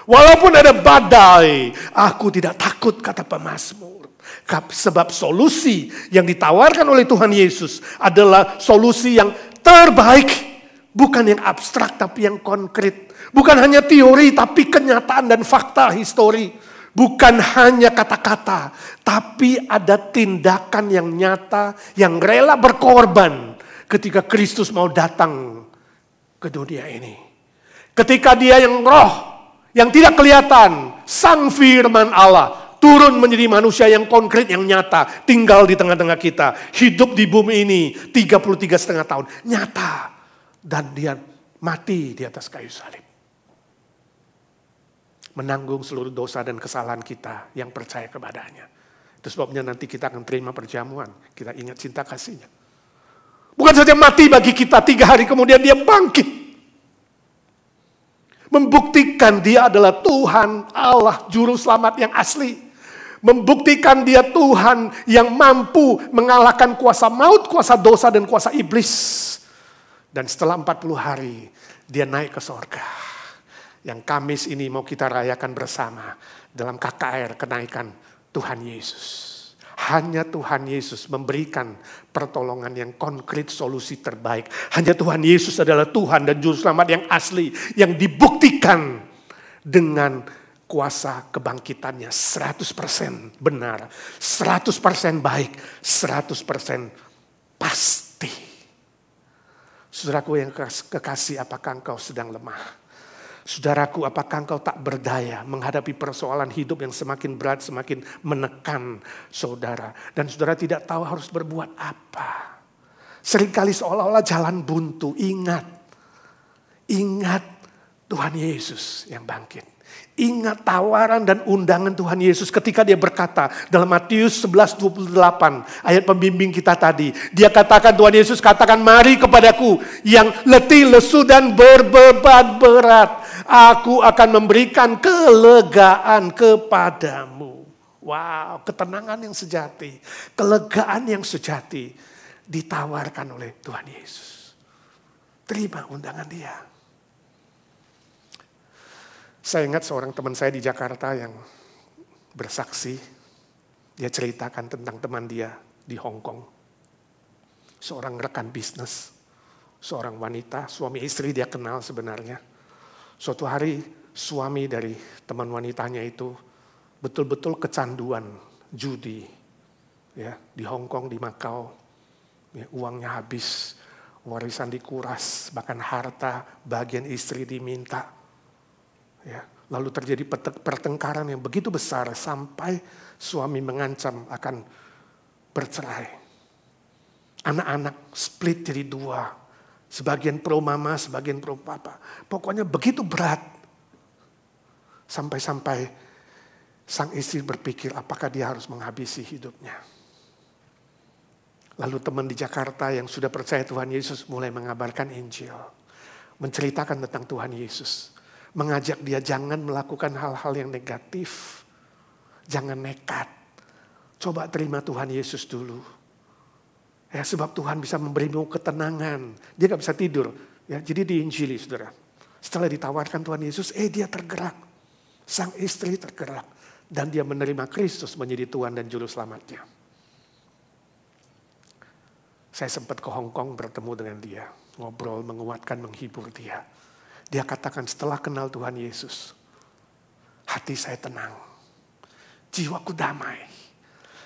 Walaupun ada badai, aku tidak takut, kata pemazmur. Sebab solusi yang ditawarkan oleh Tuhan Yesus adalah solusi yang terbaik. Bukan yang abstrak tapi yang konkret. Bukan hanya teori tapi kenyataan dan fakta histori. Bukan hanya kata-kata tapi ada tindakan yang nyata yang rela berkorban ketika Kristus mau datang ke dunia ini. Ketika dia yang roh yang tidak kelihatan, sang firman Allah turun menjadi manusia yang konkret, yang nyata, tinggal di tengah-tengah kita, hidup di bumi ini 33,5 tahun, nyata. Dan dia mati di atas kayu salib. Menanggung seluruh dosa dan kesalahan kita yang percaya kepadanya. Itu sebabnya nanti kita akan terima perjamuan. Kita ingat cinta kasihnya. Bukan saja mati bagi kita, 3 hari kemudian dia bangkit. Membuktikan dia adalah Tuhan Allah Juru Selamat yang asli. Membuktikan dia Tuhan yang mampu mengalahkan kuasa maut, kuasa dosa dan kuasa iblis. Dan setelah 40 hari dia naik ke sorga. Yang Kamis ini mau kita rayakan bersama dalam KKR kenaikan Tuhan Yesus. Hanya Tuhan Yesus memberikan pertolongan yang konkret, solusi terbaik. Hanya Tuhan Yesus adalah Tuhan dan Juru Selamat yang asli, yang dibuktikan dengan kuasa kebangkitannya 100% benar, 100% baik, 100% pasti. Saudaraku yang kekasih, apakah engkau sedang lemah? Saudaraku, apakah engkau tak berdaya menghadapi persoalan hidup yang semakin berat, semakin menekan saudara. Dan saudara tidak tahu harus berbuat apa. Seringkali seolah-olah jalan buntu. Ingat Tuhan Yesus yang bangkit. Ingat tawaran dan undangan Tuhan Yesus ketika dia berkata dalam Matius 11:28 ayat pembimbing kita tadi. Dia katakan, Tuhan Yesus katakan, mari kepadaku yang letih, lesu dan berbeban berat. Aku akan memberikan kelegaan kepadamu. Wow, ketenangan yang sejati, kelegaan yang sejati ditawarkan oleh Tuhan Yesus. Terima undangan dia. Saya ingat seorang teman saya di Jakarta yang bersaksi. Dia ceritakan tentang teman dia di Hong Kong. Seorang rekan bisnis. Seorang wanita, suami istri dia kenal sebenarnya. Suatu hari suami dari teman wanitanya itu betul-betul kecanduan judi. Ya, di Hong Kong, di Macau. Ya, uangnya habis, warisan dikuras, bahkan harta bagian istri diminta. Ya, lalu terjadi pertengkaran yang begitu besar sampai suami mengancam akan bercerai. Anak-anak split jadi dua. Sebagian pro mama, sebagian pro papa. Pokoknya begitu berat. Sampai-sampai sang istri berpikir apakah dia harus menghabisi hidupnya. Lalu teman di Jakarta yang sudah percaya Tuhan Yesus mulai mengabarkan Injil. Menceritakan tentang Tuhan Yesus. Mengajak dia jangan melakukan hal-hal yang negatif. Jangan nekat. Coba terima Tuhan Yesus dulu. Ya, sebab Tuhan bisa memberimu ketenangan. Dia gak bisa tidur. Ya, jadi diinjili, saudara. Setelah ditawarkan Tuhan Yesus, dia tergerak. Sang istri tergerak. Dan dia menerima Kristus menjadi Tuhan dan Juru Selamatnya. Saya sempat ke Hong Kong bertemu dengan dia. Ngobrol, menguatkan, menghibur dia. Dia katakan setelah kenal Tuhan Yesus, hati saya tenang, jiwaku damai.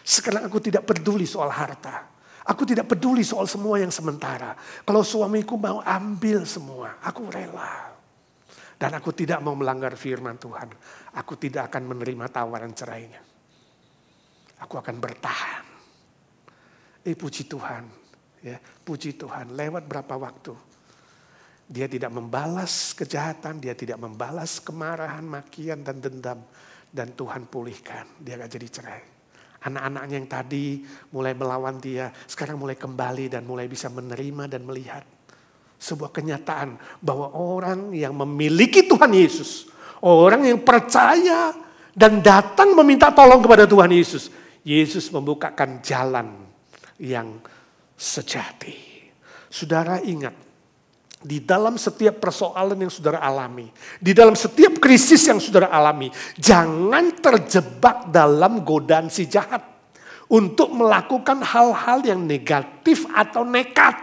Sekarang aku tidak peduli soal harta, aku tidak peduli soal semua yang sementara. Kalau suamiku mau ambil semua, aku rela. Dan aku tidak mau melanggar firman Tuhan. Aku tidak akan menerima tawaran cerainya. Aku akan bertahan. Puji Tuhan, ya, puji Tuhan. Lewat berapa waktu? Dia tidak membalas kejahatan, dia tidak membalas kemarahan, makian, dan dendam. Dan Tuhan pulihkan, dia gak jadi cerai. Anak-anaknya yang tadi mulai melawan dia, sekarang mulai kembali dan mulai bisa menerima dan melihat. Sebuah kenyataan bahwa orang yang memiliki Tuhan Yesus, orang yang percaya dan datang meminta tolong kepada Tuhan Yesus. Yesus membukakan jalan yang sejati. Saudara ingat, di dalam setiap persoalan yang saudara alami, di dalam setiap krisis yang saudara alami, jangan terjebak dalam godaan si jahat untuk melakukan hal-hal yang negatif atau nekat.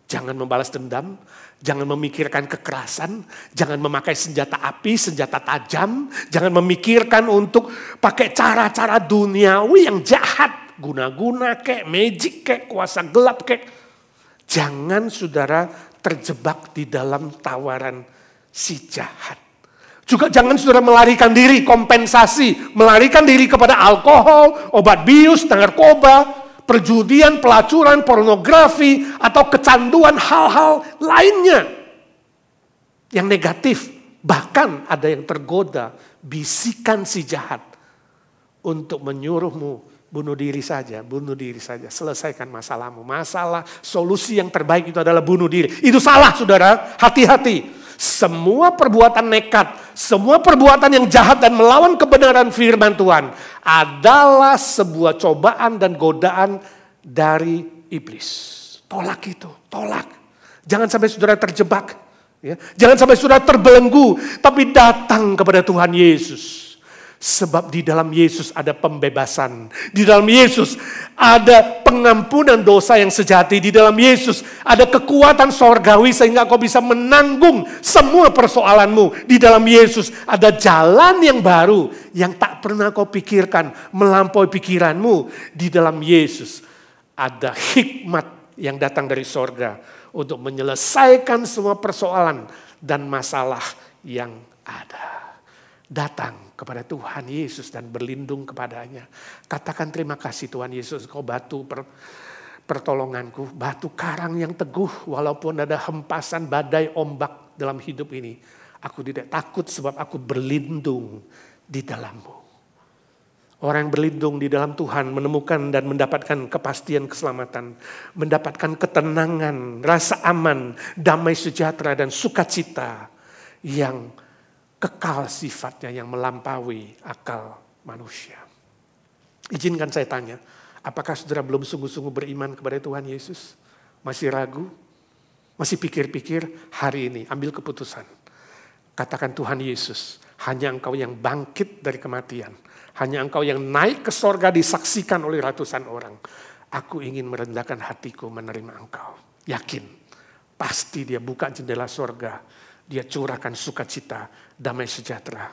Jangan membalas dendam, jangan memikirkan kekerasan, jangan memakai senjata api, senjata tajam, jangan memikirkan untuk pakai cara-cara duniawi yang jahat, guna-guna kek, magic kek, kuasa gelap kek. Jangan saudara terjebak di dalam tawaran si jahat. Juga jangan saudara melarikan diri, kompensasi. Melarikan diri kepada alkohol, obat bius, narkoba, perjudian, pelacuran, pornografi, atau kecanduan hal-hal lainnya yang negatif. Bahkan ada yang tergoda, bisikan si jahat untuk menyuruhmu bunuh diri saja, selesaikan masalahmu. Masalah, solusi yang terbaik itu adalah bunuh diri. Itu salah saudara, hati-hati. Semua perbuatan nekat, semua perbuatan yang jahat dan melawan kebenaran firman Tuhan adalah sebuah cobaan dan godaan dari iblis. Tolak itu, tolak. Jangan sampai saudara terjebak. Ya. Jangan sampai saudara terbelenggu, tapi datang kepada Tuhan Yesus. Sebab di dalam Yesus ada pembebasan. Di dalam Yesus ada pengampunan dosa yang sejati. Di dalam Yesus ada kekuatan sorgawi sehingga kau bisa menanggung semua persoalanmu. Di dalam Yesus ada jalan yang baru yang tak pernah kau pikirkan, melampaui pikiranmu. Di dalam Yesus ada hikmat yang datang dari sorga untuk menyelesaikan semua persoalan dan masalah yang ada. Datang kepada Tuhan Yesus dan berlindung kepadanya. Katakan terima kasih Tuhan Yesus, kau batu pertolonganku, batu karang yang teguh walaupun ada hempasan badai ombak dalam hidup ini. Aku tidak takut sebab aku berlindung di dalam-Mu. Orang yang berlindung di dalam Tuhan menemukan dan mendapatkan kepastian keselamatan, mendapatkan ketenangan, rasa aman, damai sejahtera dan sukacita yang kekal sifatnya, yang melampaui akal manusia. Izinkan saya tanya, apakah saudara belum sungguh-sungguh beriman kepada Tuhan Yesus? Masih ragu? Masih pikir-pikir? Hari ini ambil keputusan. Katakan, Tuhan Yesus, hanya Engkau yang bangkit dari kematian. Hanya Engkau yang naik ke sorga disaksikan oleh ratusan orang. Aku ingin merendahkan hatiku menerima Engkau. Yakin, pasti Dia buka jendela sorga. Dia curahkan sukacita, damai sejahtera,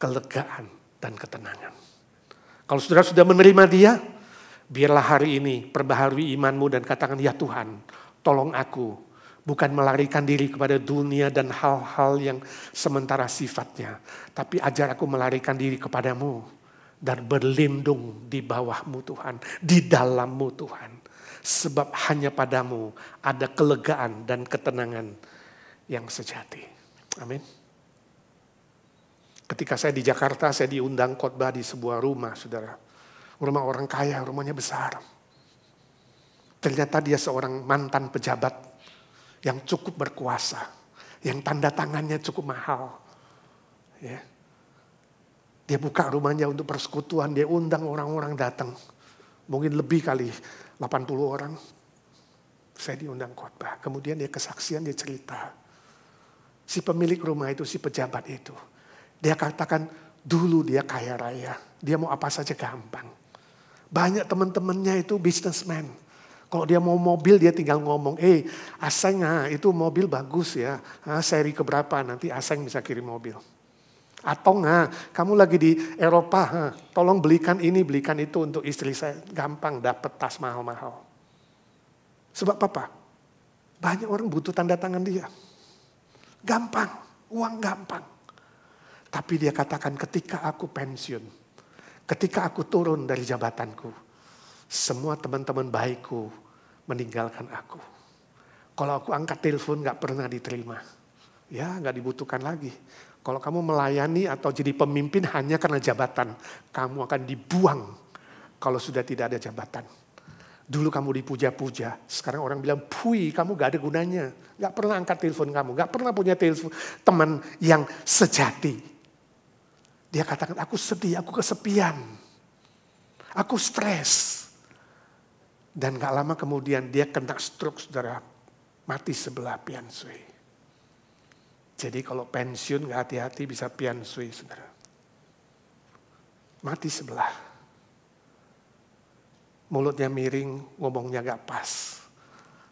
kelegaan, dan ketenangan. Kalau saudara sudah menerima Dia, biarlah hari ini perbaharui imanmu dan katakan, ya Tuhan, tolong aku bukan melarikan diri kepada dunia dan hal-hal yang sementara sifatnya, tapi ajar aku melarikan diri kepadamu dan berlindung di bawah-Mu Tuhan, di dalam-Mu Tuhan. Sebab hanya padamu ada kelegaan dan ketenangan yang sejati. Amin. Ketika saya di Jakarta, saya diundang khotbah di sebuah rumah, saudara. Rumah orang kaya, rumahnya besar. Ternyata dia seorang mantan pejabat yang cukup berkuasa, yang tanda tangannya cukup mahal. Ya. Dia buka rumahnya untuk persekutuan, dia undang orang-orang datang. Mungkin lebih kali, 80 orang. Saya diundang khotbah. Kemudian dia kesaksian, dia cerita. Si pemilik rumah itu, si pejabat itu. Dia katakan dulu dia kaya raya. Dia mau apa saja gampang. Banyak teman-temannya itu businessman. Kalau dia mau mobil dia tinggal ngomong. Aseng itu mobil bagus ya. Seri keberapa nanti Aseng bisa kirim mobil. Atau kamu lagi di Eropa. Tolong belikan ini belikan itu untuk istri saya. Gampang dapat tas mahal-mahal. Sebab apa? Banyak orang butuh tanda tangan dia. Gampang, uang gampang. Tapi dia katakan ketika aku pensiun, ketika aku turun dari jabatanku, semua teman-teman baikku meninggalkan aku. Kalau aku angkat telepon gak pernah diterima. Ya gak dibutuhkan lagi. Kalau kamu melayani atau jadi pemimpin hanya karena jabatan, kamu akan dibuang kalau sudah tidak ada jabatan. Dulu kamu dipuja-puja, sekarang orang bilang, pui kamu gak ada gunanya. Gak pernah angkat telepon kamu, gak pernah punya telepon teman yang sejati. Dia katakan, aku sedih, aku kesepian. Aku stres. Dan gak lama kemudian dia kena stroke, saudara. Mati sebelah pian sui. Jadi kalau pensiun gak hati-hati bisa pian sui, saudara. Mati sebelah. Mulutnya miring, ngomongnya gak pas.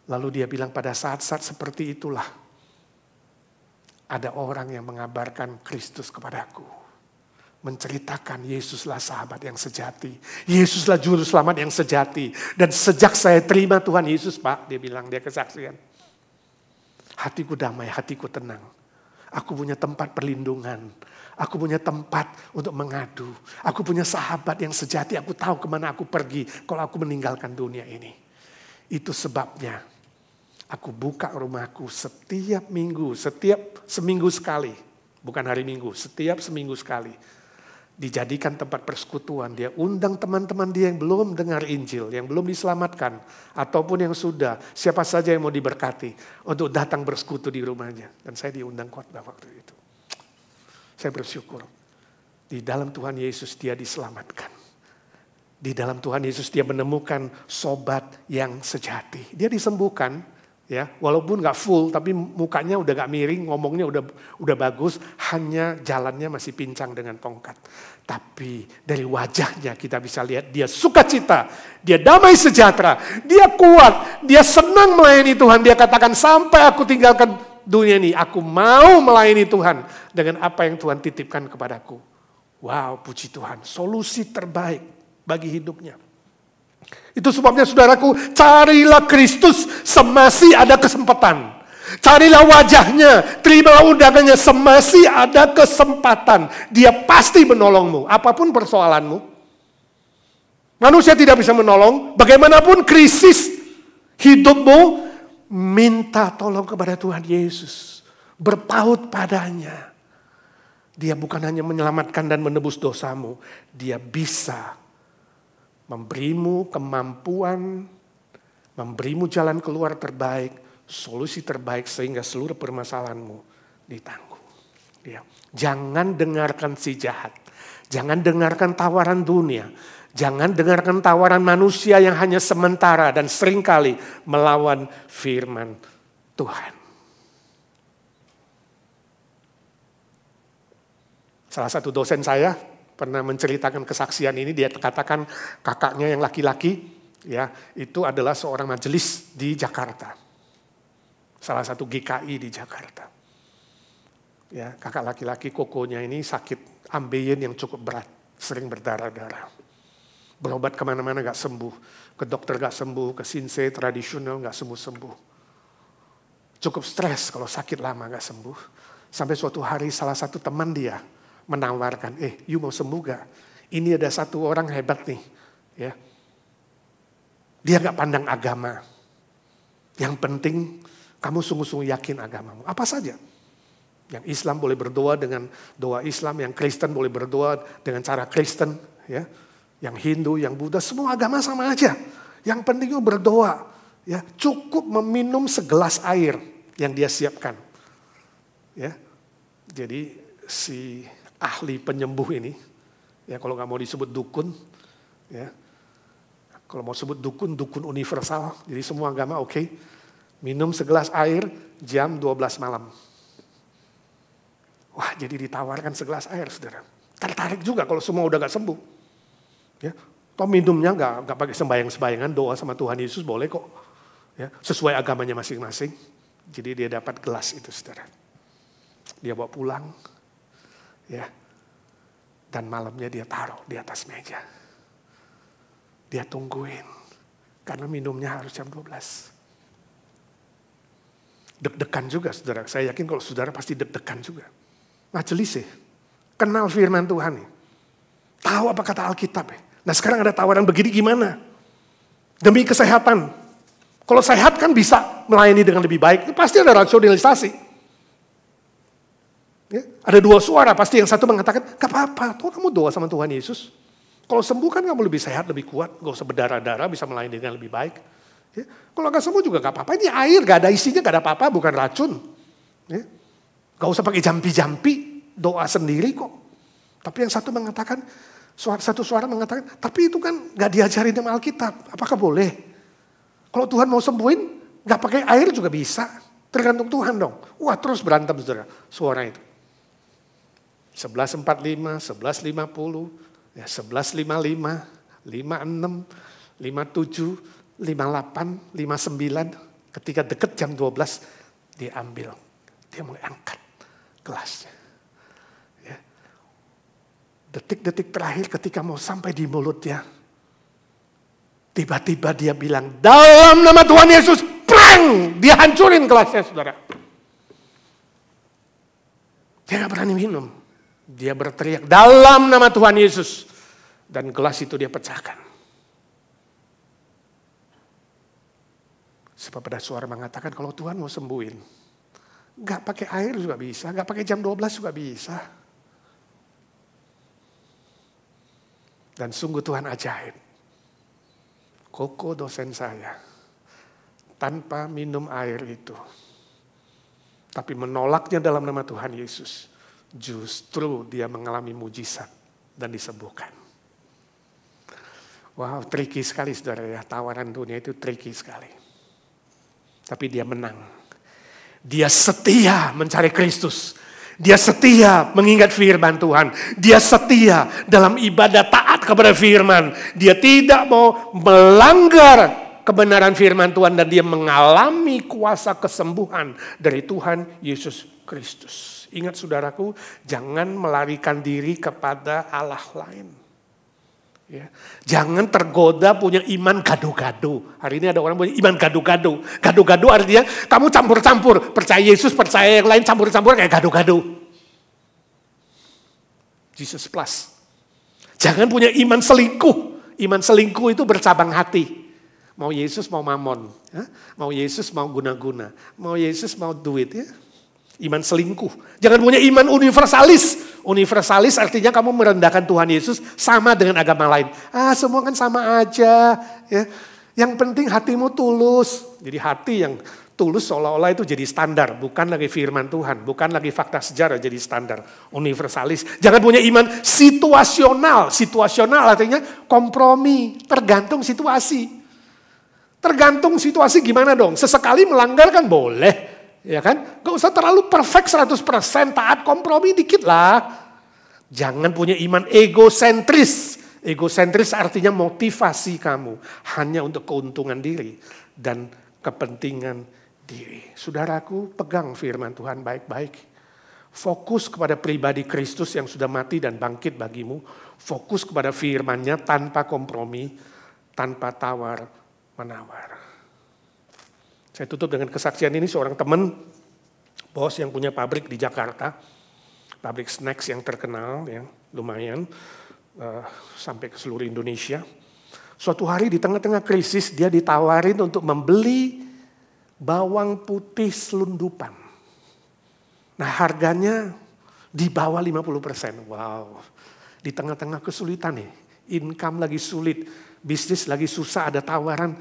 Lalu dia bilang pada saat-saat seperti itulah. Ada orang yang mengabarkan Kristus kepadaku. Menceritakan Yesuslah sahabat yang sejati. Yesuslah juru selamat yang sejati. Dan sejak saya terima Tuhan Yesus, Pak, dia bilang, dia kesaksian. Hatiku damai, hatiku tenang. Aku punya tempat perlindungan. Aku punya tempat untuk mengadu. Aku punya sahabat yang sejati. Aku tahu kemana aku pergi kalau aku meninggalkan dunia ini. Itu sebabnya aku buka rumahku setiap minggu, setiap seminggu sekali. Bukan hari Minggu, setiap seminggu sekali. Dijadikan tempat persekutuan. Dia undang teman-teman dia yang belum dengar Injil, yang belum diselamatkan. Ataupun yang sudah, siapa saja yang mau diberkati. Untuk datang bersekutu di rumahnya. Dan saya diundang khotbah waktu itu. Saya bersyukur. Di dalam Tuhan Yesus dia diselamatkan. Di dalam Tuhan Yesus dia menemukan sobat yang sejati. Dia disembuhkan, Ya, walaupun nggak full, tapi mukanya udah nggak miring, ngomongnya udah bagus, hanya jalannya masih pincang dengan tongkat. Tapi dari wajahnya kita bisa lihat dia sukacita, dia damai sejahtera, dia kuat, dia senang melayani Tuhan. Dia katakan sampai aku tinggalkan dunia ini, aku mau melayani Tuhan dengan apa yang Tuhan titipkan kepadaku. Wow, puji Tuhan, solusi terbaik bagi hidupnya. Itu sebabnya saudaraku, carilah Kristus semasih ada kesempatan. Carilah wajahnya, terimalah undangannya semasih ada kesempatan. Dia pasti menolongmu, apapun persoalanmu. Manusia tidak bisa menolong, bagaimanapun krisis hidupmu, minta tolong kepada Tuhan Yesus. Berpaut padanya. Dia bukan hanya menyelamatkan dan menebus dosamu, dia bisa memberimu kemampuan, memberimu jalan keluar terbaik, solusi terbaik sehingga seluruh permasalahanmu ditanggung. Ya. Jangan dengarkan si jahat, jangan dengarkan tawaran dunia, jangan dengarkan tawaran manusia yang hanya sementara dan seringkali melawan firman Tuhan. Salah satu dosen saya pernah menceritakan kesaksian ini, dia katakan kakaknya yang laki-laki ya itu adalah seorang majelis di Jakarta. Salah satu GKI di Jakarta. Ya, kakak laki-laki kokonya ini sakit ambeien yang cukup berat, sering berdarah-darah. Berobat kemana-mana gak sembuh, ke dokter gak sembuh, ke sinse tradisional gak sembuh-sembuh. Cukup stres kalau sakit lama gak sembuh. Sampai suatu hari salah satu teman dia menawarkan, you mau sembuh gak? Ini ada satu orang hebat nih. Ya. Dia gak pandang agama. Yang penting kamu sungguh-sungguh yakin agamamu. Apa saja. Yang Islam boleh berdoa dengan doa Islam, yang Kristen boleh berdoa dengan cara Kristen. Ya. Yang Hindu, yang Buddha, semua agama sama aja. Yang penting itu berdoa. Ya. Cukup meminum segelas air yang dia siapkan. Ya. Jadi si ahli penyembuh ini, ya kalau nggak mau disebut dukun, ya kalau mau sebut dukun, dukun universal, jadi semua agama oke. Minum segelas air jam 12 malam. Wah, jadi ditawarkan segelas air, saudara. Tertarik juga kalau semua udah nggak sembuh. Ya, toh minumnya nggak pakai sembahyang-sembayangan, doa sama Tuhan Yesus boleh kok. Ya, sesuai agamanya masing-masing. Jadi dia dapat gelas itu, saudara. Dia bawa pulang. Ya, dan malamnya dia taruh di atas meja. Dia tungguin, karena minumnya harus jam 12. Deg-degan juga saudara, saya yakin kalau saudara pasti deg-degan juga. Majelis kenal firman Tuhan nih. Tahu apa kata Alkitab ya. Nah sekarang ada tawaran begini gimana? Demi kesehatan. Kalau sehat kan bisa melayani dengan lebih baik, itu pasti ada rasionalisasi. Ya, ada dua suara, pasti yang satu mengatakan, gak apa-apa, tuh kamu doa sama Tuhan Yesus. Kalau sembuh kan kamu lebih sehat, lebih kuat, gak usah berdarah-darah, bisa melayani dengan lebih baik. Ya, kalau gak sembuh juga gak apa-apa, ini air, gak ada isinya, gak ada apa-apa, bukan racun. Ya, gak usah pakai jampi-jampi, doa sendiri kok. Tapi yang satu mengatakan, satu suara mengatakan, tapi itu kan gak diajarin sama Alkitab, apakah boleh? Kalau Tuhan mau sembuhin, gak pakai air juga bisa, tergantung Tuhan dong. Wah terus berantem saudara, suara itu. 11.45, 11.50, ya 11.55, 56, 57, 58, 59. Ketika deket jam 12, dia ambil. Dia mulai angkat gelasnya. Ya. Detik-detik terakhir ketika mau sampai di mulutnya. Tiba-tiba dia bilang, dalam nama Tuhan Yesus, prang! Dia hancurin gelasnya saudara. Dia gak berani minum. Dia berteriak dalam nama Tuhan Yesus. Dan gelas itu dia pecahkan. Sebab ada suara mengatakan kalau Tuhan mau sembuhin. Gak pakai air juga bisa. Gak pakai jam 12 juga bisa. Dan sungguh Tuhan ajaib. Koko dosen saya. Tanpa minum air itu. Tapi menolaknya dalam nama Tuhan Yesus. Justru dia mengalami mujizat dan disembuhkan. Wow, tricky sekali saudara ya. Tawaran dunia itu tricky sekali. Tapi dia menang. Dia setia mencari Kristus. Dia setia mengingat firman Tuhan. Dia setia dalam ibadah taat kepada firman. Dia tidak mau melanggar kebenaran firman Tuhan. Dan dia mengalami kuasa kesembuhan dari Tuhan Yesus Kristus. Ingat saudaraku, jangan melarikan diri kepada Allah lain. Ya. Jangan tergoda punya iman gado-gado. Hari ini ada orang punya iman gado-gado. Gado-gado artinya kamu campur-campur. Percaya Yesus, percaya yang lain campur-campur kayak gado-gado. Jesus plus. Jangan punya iman selingkuh. Iman selingkuh itu bercabang hati. Mau Yesus mau mamon. Ya? Mau Yesus mau guna-guna. Mau Yesus mau duit. Ya? Iman selingkuh. Jangan punya iman universalis. Universalis artinya kamu merendahkan Tuhan Yesus sama dengan agama lain. Semua kan sama aja. Ya. Yang penting hatimu tulus. Jadi hati yang tulus seolah-olah itu jadi standar. Bukan lagi firman Tuhan. Bukan lagi fakta sejarah jadi standar. Universalis. Jangan punya iman situasional. Situasional artinya kompromi. Tergantung situasi. Tergantung situasi gimana dong. Sesekali melanggar kan boleh. Ya kan? Gak usah terlalu perfect 100%, taat kompromi dikit lah. Jangan punya iman egosentris. Egosentris artinya motivasi kamu hanya untuk keuntungan diri dan kepentingan diri. Saudaraku, pegang firman Tuhan baik-baik. Fokus kepada pribadi Kristus yang sudah mati dan bangkit bagimu. Fokus kepada firman-Nya tanpa kompromi, tanpa tawar-menawar. Saya tutup dengan kesaksian ini, seorang teman, bos yang punya pabrik di Jakarta, pabrik snacks yang terkenal, ya, lumayan, sampai ke seluruh Indonesia. Suatu hari di tengah-tengah krisis, dia ditawarin untuk membeli bawang putih selundupan. Nah harganya di bawah 50%. Wow, di tengah-tengah kesulitan nih, income lagi sulit, bisnis lagi susah, ada tawaran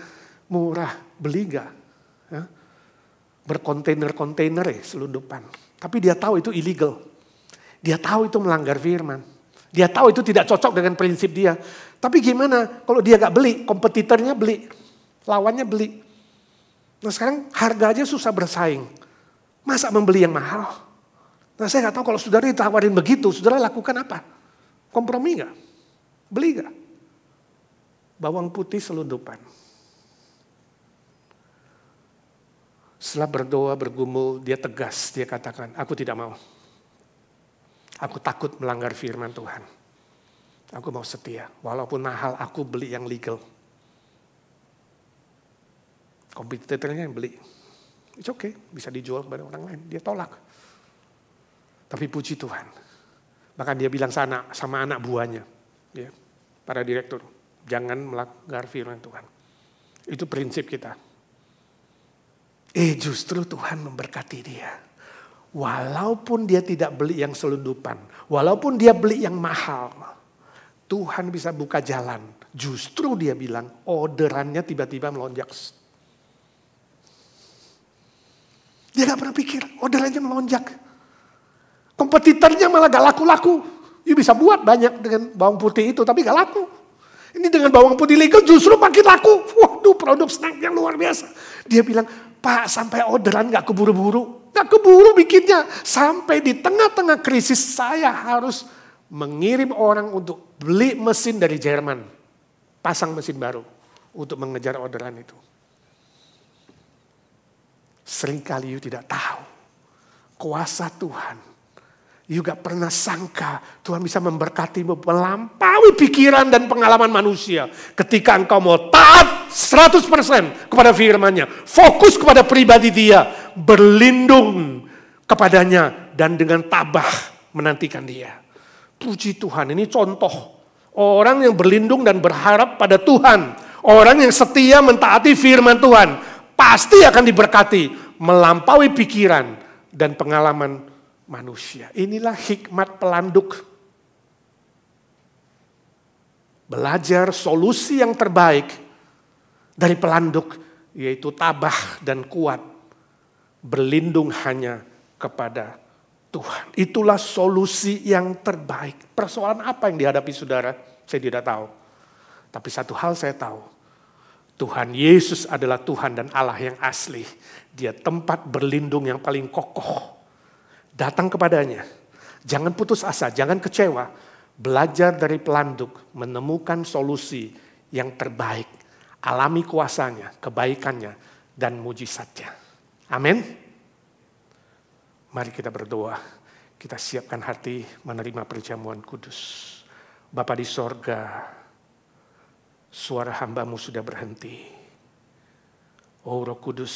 murah, beli gak? Ya, berkontainer-kontainer selundupan. Tapi dia tahu itu illegal. Dia tahu itu melanggar firman. Dia tahu itu tidak cocok dengan prinsip dia. Tapi gimana kalau dia gak beli, kompetitornya beli, lawannya beli. Nah sekarang harga aja susah bersaing. Masa membeli yang mahal? Nah saya gak tahu kalau saudara ditawarin begitu, saudara lakukan apa? Kompromi gak? Beli gak? Bawang putih selundupan. Setelah berdoa, bergumul, dia tegas, dia katakan, aku tidak mau. Aku takut melanggar firman Tuhan. Aku mau setia, walaupun mahal aku beli yang legal. Kompetitornya yang beli. It's okay, bisa dijual kepada orang lain, dia tolak. Tapi puji Tuhan. Bahkan dia bilang sama anak buahnya, ya, para direktur, jangan melanggar firman Tuhan. Itu prinsip kita. Justru Tuhan memberkati dia. Walaupun dia tidak beli yang selundupan. Walaupun dia beli yang mahal. Tuhan bisa buka jalan. Justru dia bilang orderannya tiba-tiba melonjak. Dia gak pernah pikir orderannya melonjak. Kompetitornya malah gak laku-laku. Dia bisa buat banyak dengan bawang putih itu tapi gak laku. Ini dengan bawang putih legal justru makin laku. Waduh, produk snack yang luar biasa. Dia bilang, Pak, sampai orderan gak keburu-buru. Gak keburu bikinnya. Sampai di tengah-tengah krisis saya harus mengirim orang untuk beli mesin dari Jerman. Pasang mesin baru untuk mengejar orderan itu. Seringkali you tidak tahu kuasa Tuhan. You gak pernah sangka Tuhan bisa memberkatimu melampaui pikiran dan pengalaman manusia. Ketika engkau mau taat 100% kepada firman-Nya. Fokus kepada pribadi dia. Berlindung kepadanya dan dengan tabah menantikan dia. Puji Tuhan, ini contoh. Orang yang berlindung dan berharap pada Tuhan. Orang yang setia mentaati firman Tuhan. Pasti akan diberkati. Melampaui pikiran dan pengalaman manusia. Inilah hikmat pelanduk. Belajar solusi yang terbaik dari pelanduk, yaitu tabah dan kuat. Berlindung hanya kepada Tuhan. Itulah solusi yang terbaik. Persoalan apa yang dihadapi saudara? Saya tidak tahu. Tapi satu hal saya tahu. Tuhan Yesus adalah Tuhan dan Allah yang asli. Dia tempat berlindung yang paling kokoh. Datang kepadanya. Jangan putus asa, jangan kecewa. Belajar dari pelanduk, menemukan solusi yang terbaik. Alami kuasanya, kebaikannya, dan mujizatnya. Amin. Mari kita berdoa. Kita siapkan hati menerima perjamuan kudus. Bapa di sorga, suara hamba-Mu sudah berhenti. Oh Roh Kudus,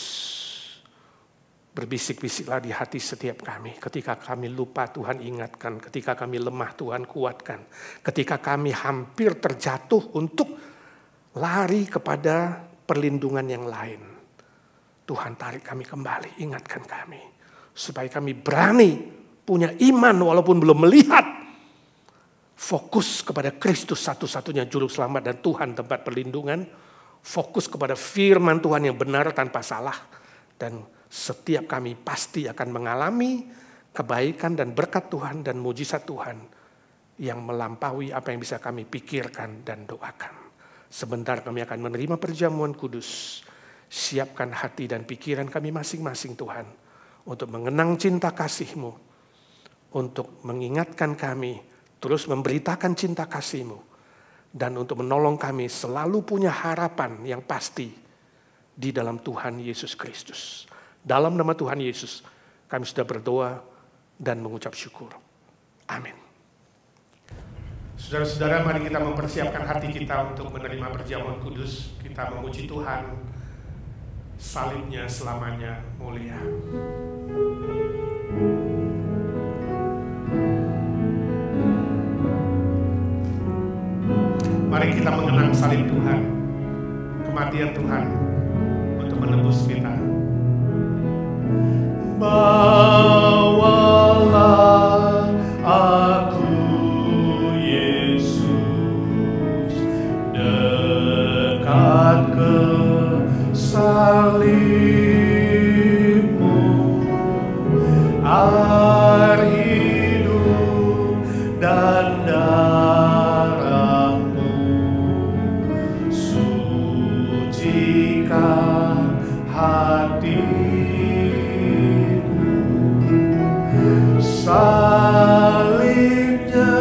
berbisik-bisiklah di hati setiap kami. Ketika kami lupa, Tuhan ingatkan. Ketika kami lemah, Tuhan kuatkan. Ketika kami hampir terjatuh untuk lari kepada perlindungan yang lain, Tuhan tarik kami kembali, ingatkan kami. Supaya kami berani punya iman walaupun belum melihat. Fokus kepada Kristus satu-satunya juru selamat dan Tuhan tempat perlindungan. Fokus kepada firman Tuhan yang benar tanpa salah. Dan setiap kami pasti akan mengalami kebaikan dan berkat Tuhan dan mujizat Tuhan yang melampaui apa yang bisa kami pikirkan dan doakan. Sebentar kami akan menerima perjamuan kudus. Siapkan hati dan pikiran kami masing-masing Tuhan. Untuk mengenang cinta kasih-Mu. Untuk mengingatkan kami. Terus memberitakan cinta kasih-Mu. Dan untuk menolong kami selalu punya harapan yang pasti. Di dalam Tuhan Yesus Kristus. Dalam nama Tuhan Yesus. Kami sudah berdoa dan mengucap syukur. Amin. Saudara-saudara, mari kita mempersiapkan hati kita untuk menerima perjamuan kudus. Kita memuji Tuhan. Salibnya selamanya mulia. Mari kita mengenang salib Tuhan. Kematian Tuhan untuk menebus kita. Bawalah aku dekat ke salib-Mu, air hidup dan darah-Mu, sucikan hatiku. Salibnya,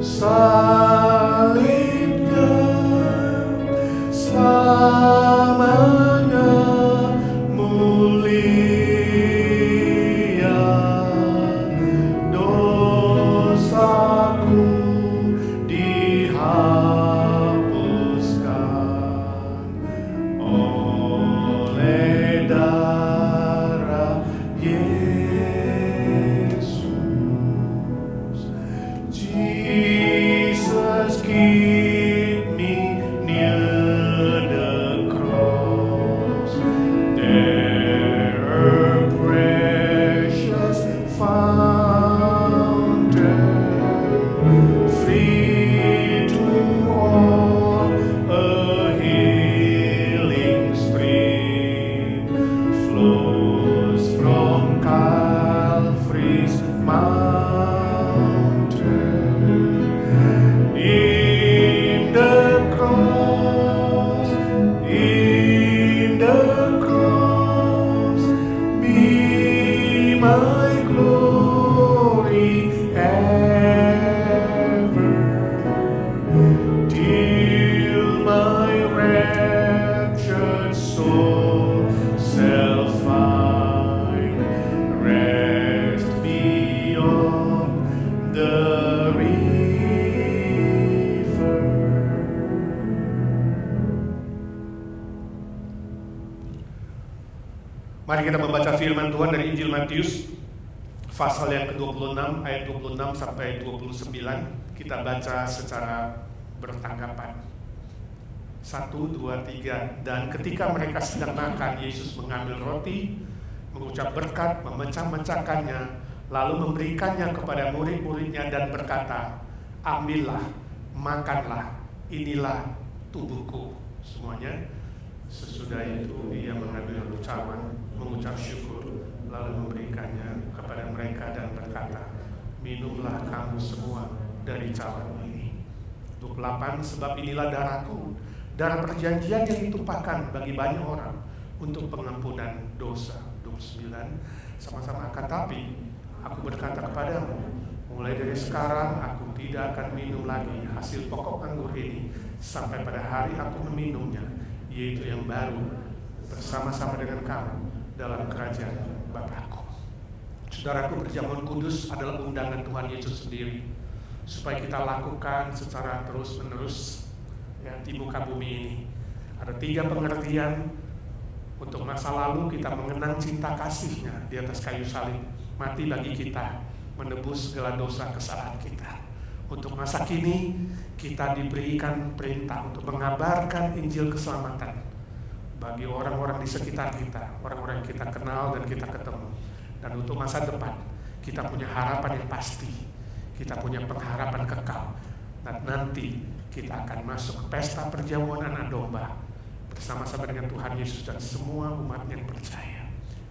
salibnya, selamanya mulia. Dosaku dihapuskan oleh darah Yesus. Jesus, keep me near the cross. There a precious fountain, free to all, a healing stream flows from Calvary's mountain. In the cross, be my glory ever, till my raptured soul shall find rest beyond the river. Mari kita membaca firman Tuhan dari Injil Matius pasal yang ke-26 ayat 26 sampai 29. Kita baca secara bertanggapan. 1, 2, 3. Dan ketika mereka sedang makan, Yesus mengambil roti, mengucap berkat, memecah-mecahkannya, lalu memberikannya kepada murid-muridnya dan berkata, ambillah, makanlah, inilah tubuhku. Semuanya. Sesudah itu ia mengambil cawan, mengucap syukur, lalu memberikannya kepada mereka dan berkata, minumlah kamu semua dari cawan ini. 28. Sebab inilah darahku, darah perjanjian yang ditumpahkan bagi banyak orang untuk pengampunan dosa. 29, sama-sama akan tapi aku berkata kepadamu, mulai dari sekarang aku tidak akan minum lagi hasil pokok anggur ini sampai pada hari aku meminumnya, yaitu yang baru bersama-sama dengan kamu dalam kerajaan Bapa-Ku. Saudaraku, perjamuan kudus adalah undangan Tuhan Yesus sendiri supaya kita lakukan secara terus-menerus ya, di muka bumi ini. Ada 3 pengertian. Untuk masa lalu kita mengenang cinta kasih-Nya di atas kayu salib, mati bagi kita, menebus segala dosa kesalahan kita. Untuk masa kini kita diberikan perintah untuk mengabarkan Injil keselamatan bagi orang-orang di sekitar kita, orang-orang yang kita kenal dan kita ketemu. Dan untuk masa depan kita punya harapan yang pasti, kita punya pengharapan kekal. Dan nanti kita akan masuk ke pesta perjamuan anak domba bersama-sama dengan Tuhan Yesus dan semua umat yang percaya.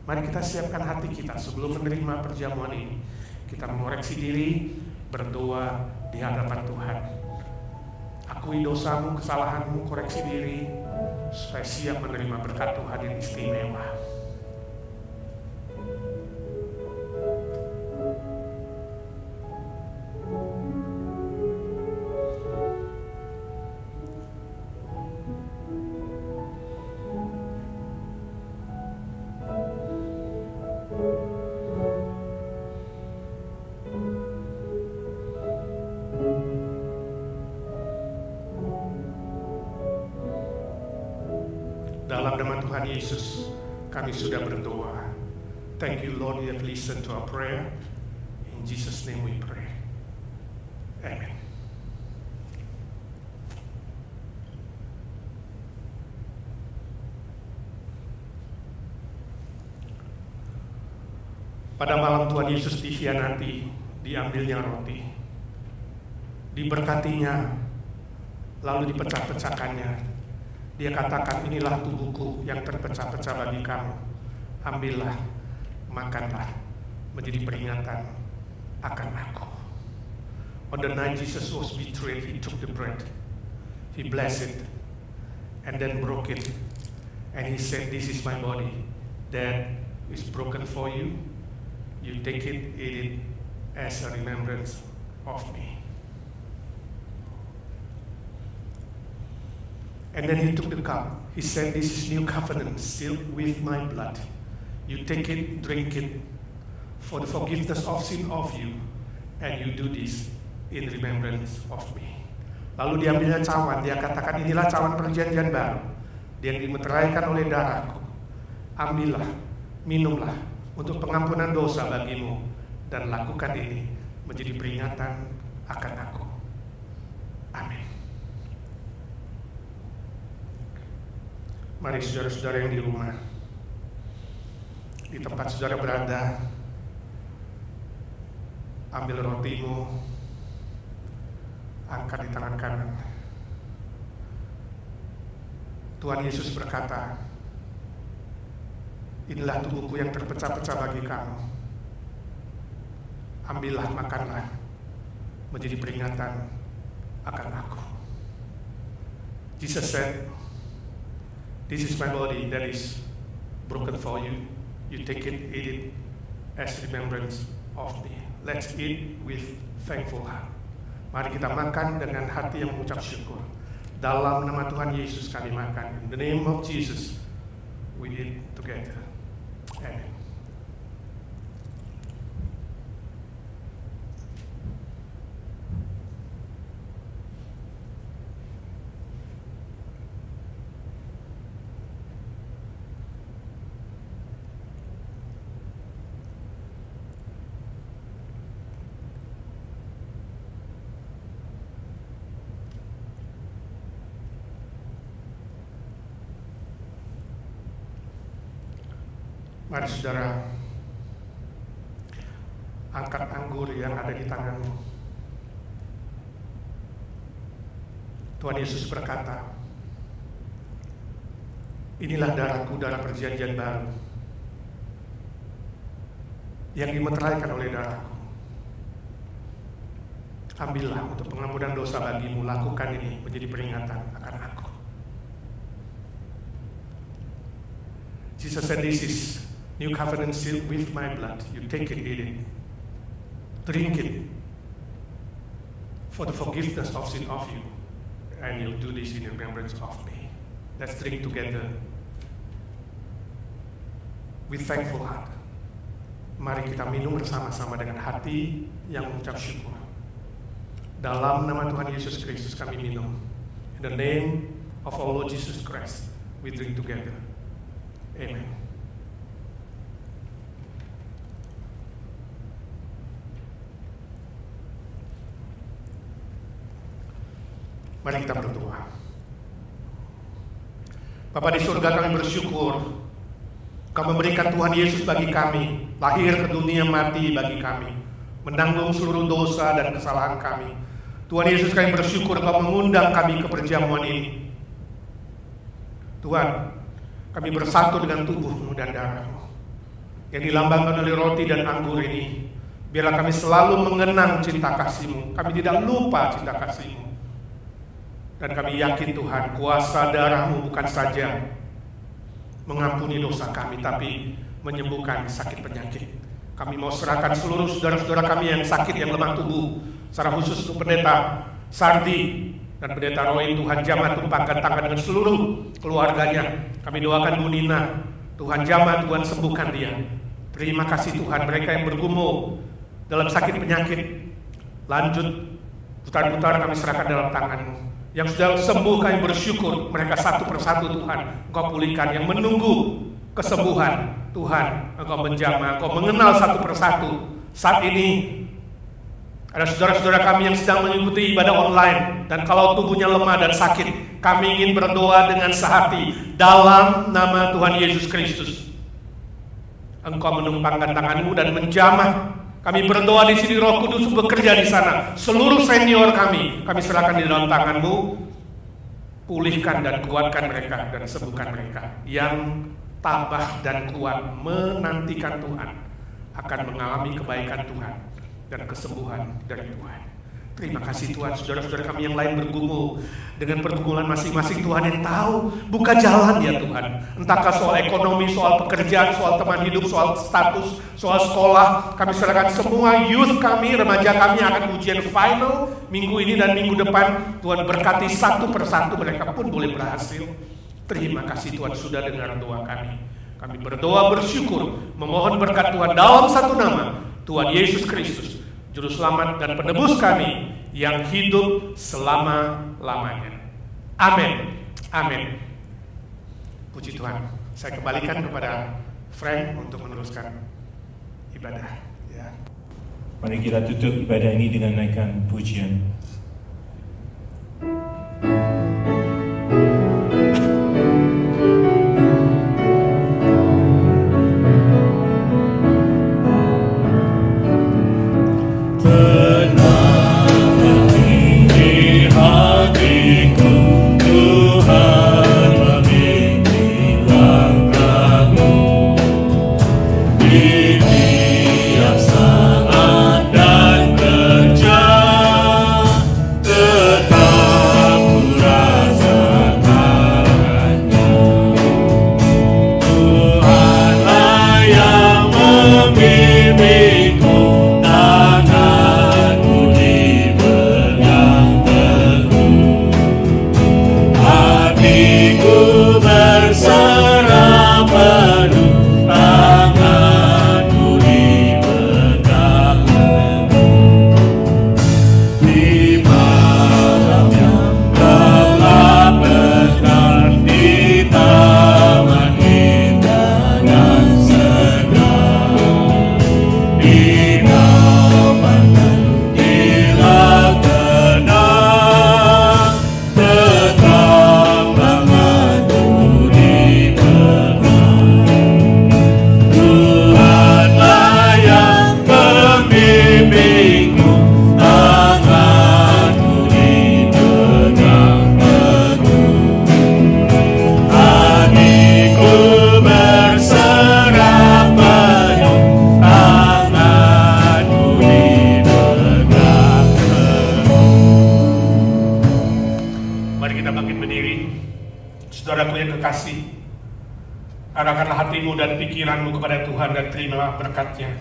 Mari kita siapkan hati kita sebelum menerima perjamuan ini. Kita mengoreksi diri, berdoa di hadapan Tuhan. Akui dosamu, kesalahanmu, koreksi diri, supaya siap menerima berkat Tuhan yang istimewa. Dalam nama Tuhan Yesus, kami sudah berdoa. Thank you Lord, you have listened to our prayer. In Jesus' name we pray. Amen. Pada malam Tuhan Yesus dikhianati, diambilnya roti, diberkatinya, lalu dipecah-pecahkannya. Dia katakan, inilah tubuhku yang terpecah-pecah bagi kamu. Ambillah, makanlah, menjadi peringatan akan aku. On the night Jesus was betrayed, he took the bread, he blessed it, and then broke it. And he said, this is my body that is broken for you. You take it, eat it as a remembrance of me. And then he took the cup. He said, this is new covenant sealed with my blood. You take it, drink it for the forgiveness of sin of you. And you do this in remembrance of me. Lalu diambilnya cawan. Dia katakan, inilah cawan perjanjian baru yang dimeteraikan oleh darahku. Ambillah, minumlah untuk pengampunan dosa bagimu. Dan lakukan ini menjadi peringatan akan aku. Amin. Mari saudara-saudara yang di rumah, di tempat saudara berada, ambil rotimu, angkat di tangan kanan. Tuhan Yesus berkata, inilah tubuhku yang terpecah-pecah bagi kamu. Ambillah, makanlah, menjadi peringatan akan aku. Jesus said, this is my body that is broken for you. You take it, eat it as remembrance of me. Let's eat with thankful heart. Mari kita makan dengan hati yang mengucap syukur. Dalam nama Tuhan Yesus kami makan. In the name of Jesus, we eat together. Amen. Mari saudara, angkat anggur yang ada di tanganmu. Tuhan Yesus berkata, inilah darahku, darah perjanjian baru yang dimeteraikan oleh darahku. Ambillah untuk pengampunan dosa bagimu, lakukan ini menjadi peringatan akan aku. Jesus said, "This is new covenant sealed with my blood. You take it, eat it, drink it for the forgiveness of sin of you, and you'll do this in remembrance of me." Let's drink together with thankful heart. Mari kita minum bersama-sama dengan hati yang mengucap syukur. Dalam nama Tuhan Yesus Kristus kami minum. In the name of our Lord Jesus Christ, we drink together. Amen. Mari kita berdoa. Bapa di surga, kami bersyukur Kau memberikan Tuhan Yesus bagi kami, lahir ke dunia, mati bagi kami, menanggung seluruh dosa dan kesalahan kami. Tuhan Yesus, kami bersyukur Kau mengundang kami ke perjamuan ini. Tuhan, kami bersatu dengan tubuh-Mu dan darah-Mu yang dilambangkan oleh roti dan anggur ini. Biarlah kami selalu mengenang cinta kasih-Mu, kami tidak lupa cinta kasih-Mu. Dan kami yakin Tuhan, kuasa darah-Mu bukan saja mengampuni dosa kami, tapi menyembuhkan sakit penyakit. Kami mau serahkan seluruh saudara-saudara kami yang sakit, yang lemah tubuh, secara khusus untuk Pendeta Sardi dan Pendeta Roy. Tuhan jamah tumpahkan tangan dengan seluruh keluarganya. Kami doakan Bu Nina, Tuhan jamah, Tuhan sembuhkan dia. Terima kasih Tuhan, mereka yang bergumul dalam sakit penyakit, lanjut putar-putar, kami serahkan dalam tangan-Mu. Yang sudah sembuh kami bersyukur, mereka satu persatu Tuhan Engkau pulihkan. Yang menunggu kesembuhan Tuhan Engkau menjamah, Engkau mengenal satu persatu. Saat ini ada saudara-saudara kami yang sedang mengikuti ibadah online, dan kalau tubuhnya lemah dan sakit, kami ingin berdoa dengan sehati dalam nama Tuhan Yesus Kristus. Engkau menumpangkan tangan-Mu dan menjamah. Kami berdoa di sini, Roh Kudus bekerja di sana. Seluruh senior kami serahkan di dalam tangan-Mu. Pulihkan dan kuatkan mereka dan sembuhkan mereka. Yang tabah dan kuat menantikan Tuhan akan mengalami kebaikan Tuhan dan kesembuhan dari Tuhan. Terima kasih Tuhan, saudara-saudara kami yang lain bergumul dengan pergumulan masing-masing. Tuhan yang tahu, buka jalan ya Tuhan. Entahkah soal ekonomi, soal pekerjaan, soal teman hidup, soal status, soal sekolah. Kami serahkan semua youth kami, remaja kami akan ujian final minggu ini dan minggu depan. Tuhan berkati satu persatu, mereka pun boleh berhasil. Terima kasih Tuhan sudah dengar doa kami. Kami berdoa bersyukur, memohon berkat Tuhan dalam satu nama, Tuhan Yesus Kristus, Juru Selamat dan Penebus kami yang hidup selama-lamanya. Amin. Amin. Puji Tuhan. Saya kembalikan kepada Frank untuk meneruskan ibadah. Ya. Mari kita tutup ibadah ini dengan naikkan pujian. Arahkanlah hatimu dan pikiranmu kepada Tuhan dan terimalah berkat-Nya.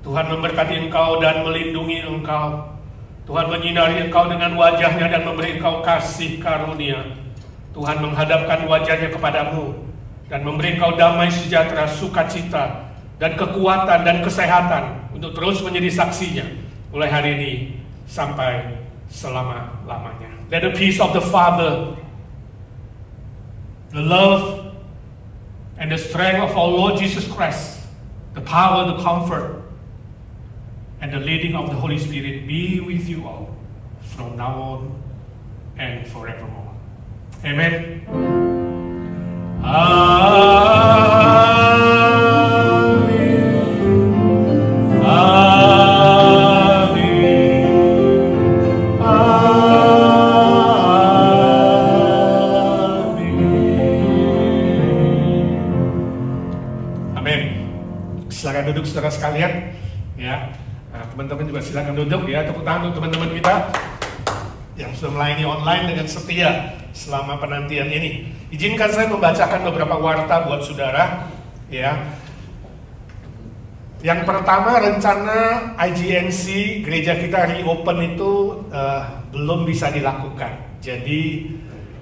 Tuhan memberkati engkau dan melindungi engkau. Tuhan menyinari engkau dengan wajah-Nya dan memberi engkau kasih karunia. Tuhan menghadapkan wajah-Nya kepadamu dan memberi engkau damai sejahtera, sukacita, dan kekuatan dan kesehatan untuk terus menjadi saksinya mulai hari ini sampai selama-lamanya. Let the peace of the Father, the love and the strength of our Lord Jesus Christ, the power, the comfort, and the leading of the Holy Spirit be with you all from now on and forevermore. Amen. Silakan duduk saudara sekalian, ya. Nah, teman-teman juga silakan duduk ya. Tepuk tangan untuk teman-teman kita yang sudah melayani online dengan setia selama penantian ini. Izinkan saya membacakan beberapa warta buat saudara, ya. Yang pertama, rencana IGNC gereja kita reopen itu belum bisa dilakukan. Jadi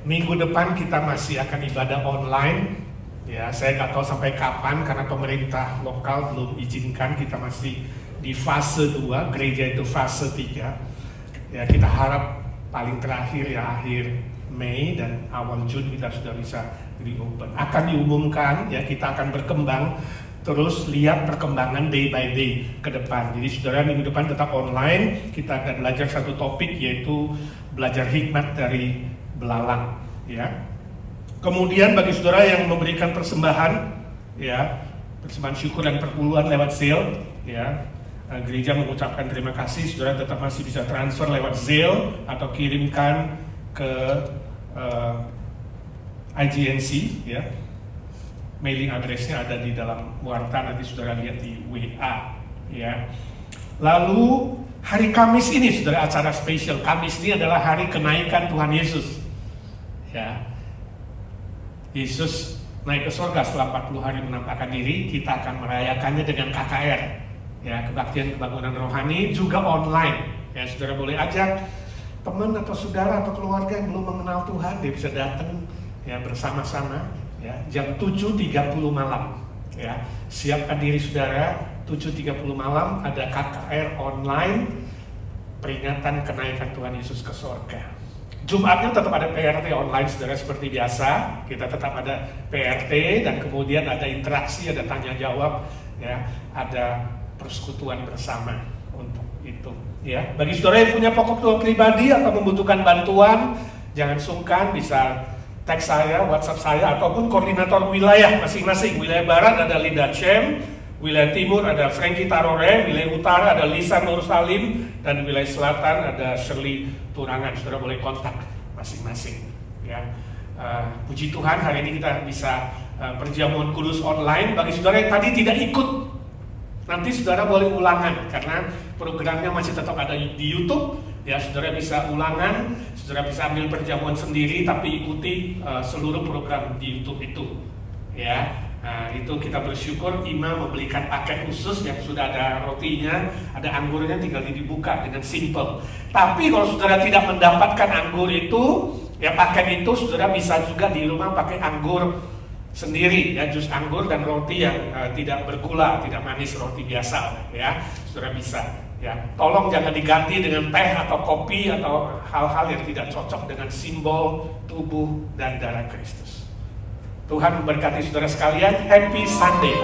minggu depan kita masih akan ibadah online. Ya, saya nggak tahu sampai kapan karena pemerintah lokal belum izinkan. Kita masih di fase 2, gereja itu fase 3. Ya, kita harap paling terakhir ya akhir Mei dan awal Jun kita sudah bisa reopen. Akan diumumkan ya, kita akan berkembang terus, lihat perkembangan day by day ke depan. Jadi saudara, minggu depan tetap online. Kita akan belajar satu topik, yaitu belajar hikmat dari belalang, ya. Kemudian bagi saudara yang memberikan persembahan, ya, persembahan syukur dan perpuluhan lewat Zelle, ya, gereja mengucapkan terima kasih. Saudara tetap masih bisa transfer lewat Zelle atau kirimkan ke IGNC, ya. Mailing addressnya ada di dalam warta, nanti saudara lihat di WA, ya. Lalu hari Kamis ini saudara, acara spesial. Kamis ini adalah hari kenaikan Tuhan Yesus, ya. Yesus naik ke surga setelah 40 hari menampakkan diri. Kita akan merayakannya dengan KKR, ya, kebaktian kebangunan rohani, juga online. Ya, saudara boleh ajak teman atau saudara atau keluarga yang belum mengenal Tuhan, dia bisa datang, ya, bersama-sama, ya, jam 7.30 malam. Ya, siapkan diri saudara, 7.30 malam ada KKR online, peringatan kenaikan Tuhan Yesus ke surga. Jumatnya tetap ada PRT online saudara seperti biasa. Kita tetap ada PRT dan kemudian ada interaksi, ada tanya jawab, ya, ada persekutuan bersama untuk itu, ya. Bagi saudara yang punya pokok doa pribadi atau membutuhkan bantuan, jangan sungkan, bisa teks saya, WhatsApp saya, ataupun koordinator wilayah masing-masing. Wilayah Barat ada Linda Cem, wilayah Timur ada Frankie Tarore, wilayah Utara ada Lisa Nur Salim, dan wilayah Selatan ada Shirley Turangan. Saudara boleh kontak masing-masing, ya. Puji Tuhan hari ini kita bisa perjamuan kudus online. Bagi saudara yang tadi tidak ikut, nanti saudara boleh ulangan karena programnya masih tetap ada di YouTube. Ya, saudara bisa ulangan, saudara bisa ambil perjamuan sendiri, tapi ikuti seluruh program di YouTube itu, ya. Nah, itu kita bersyukur Ima membelikan paket khusus yang sudah ada rotinya, ada anggurnya, tinggal dibuka dengan simple. Tapi kalau saudara tidak mendapatkan anggur itu, ya paket itu, saudara bisa juga di rumah pakai anggur sendiri, ya, jus anggur dan roti yang tidak bergula, tidak manis, roti biasa, ya, saudara bisa. Ya, tolong jangan diganti dengan teh atau kopi atau hal-hal yang tidak cocok dengan simbol tubuh dan darah Kristus. Tuhan memberkati saudara sekalian. Happy Sunday.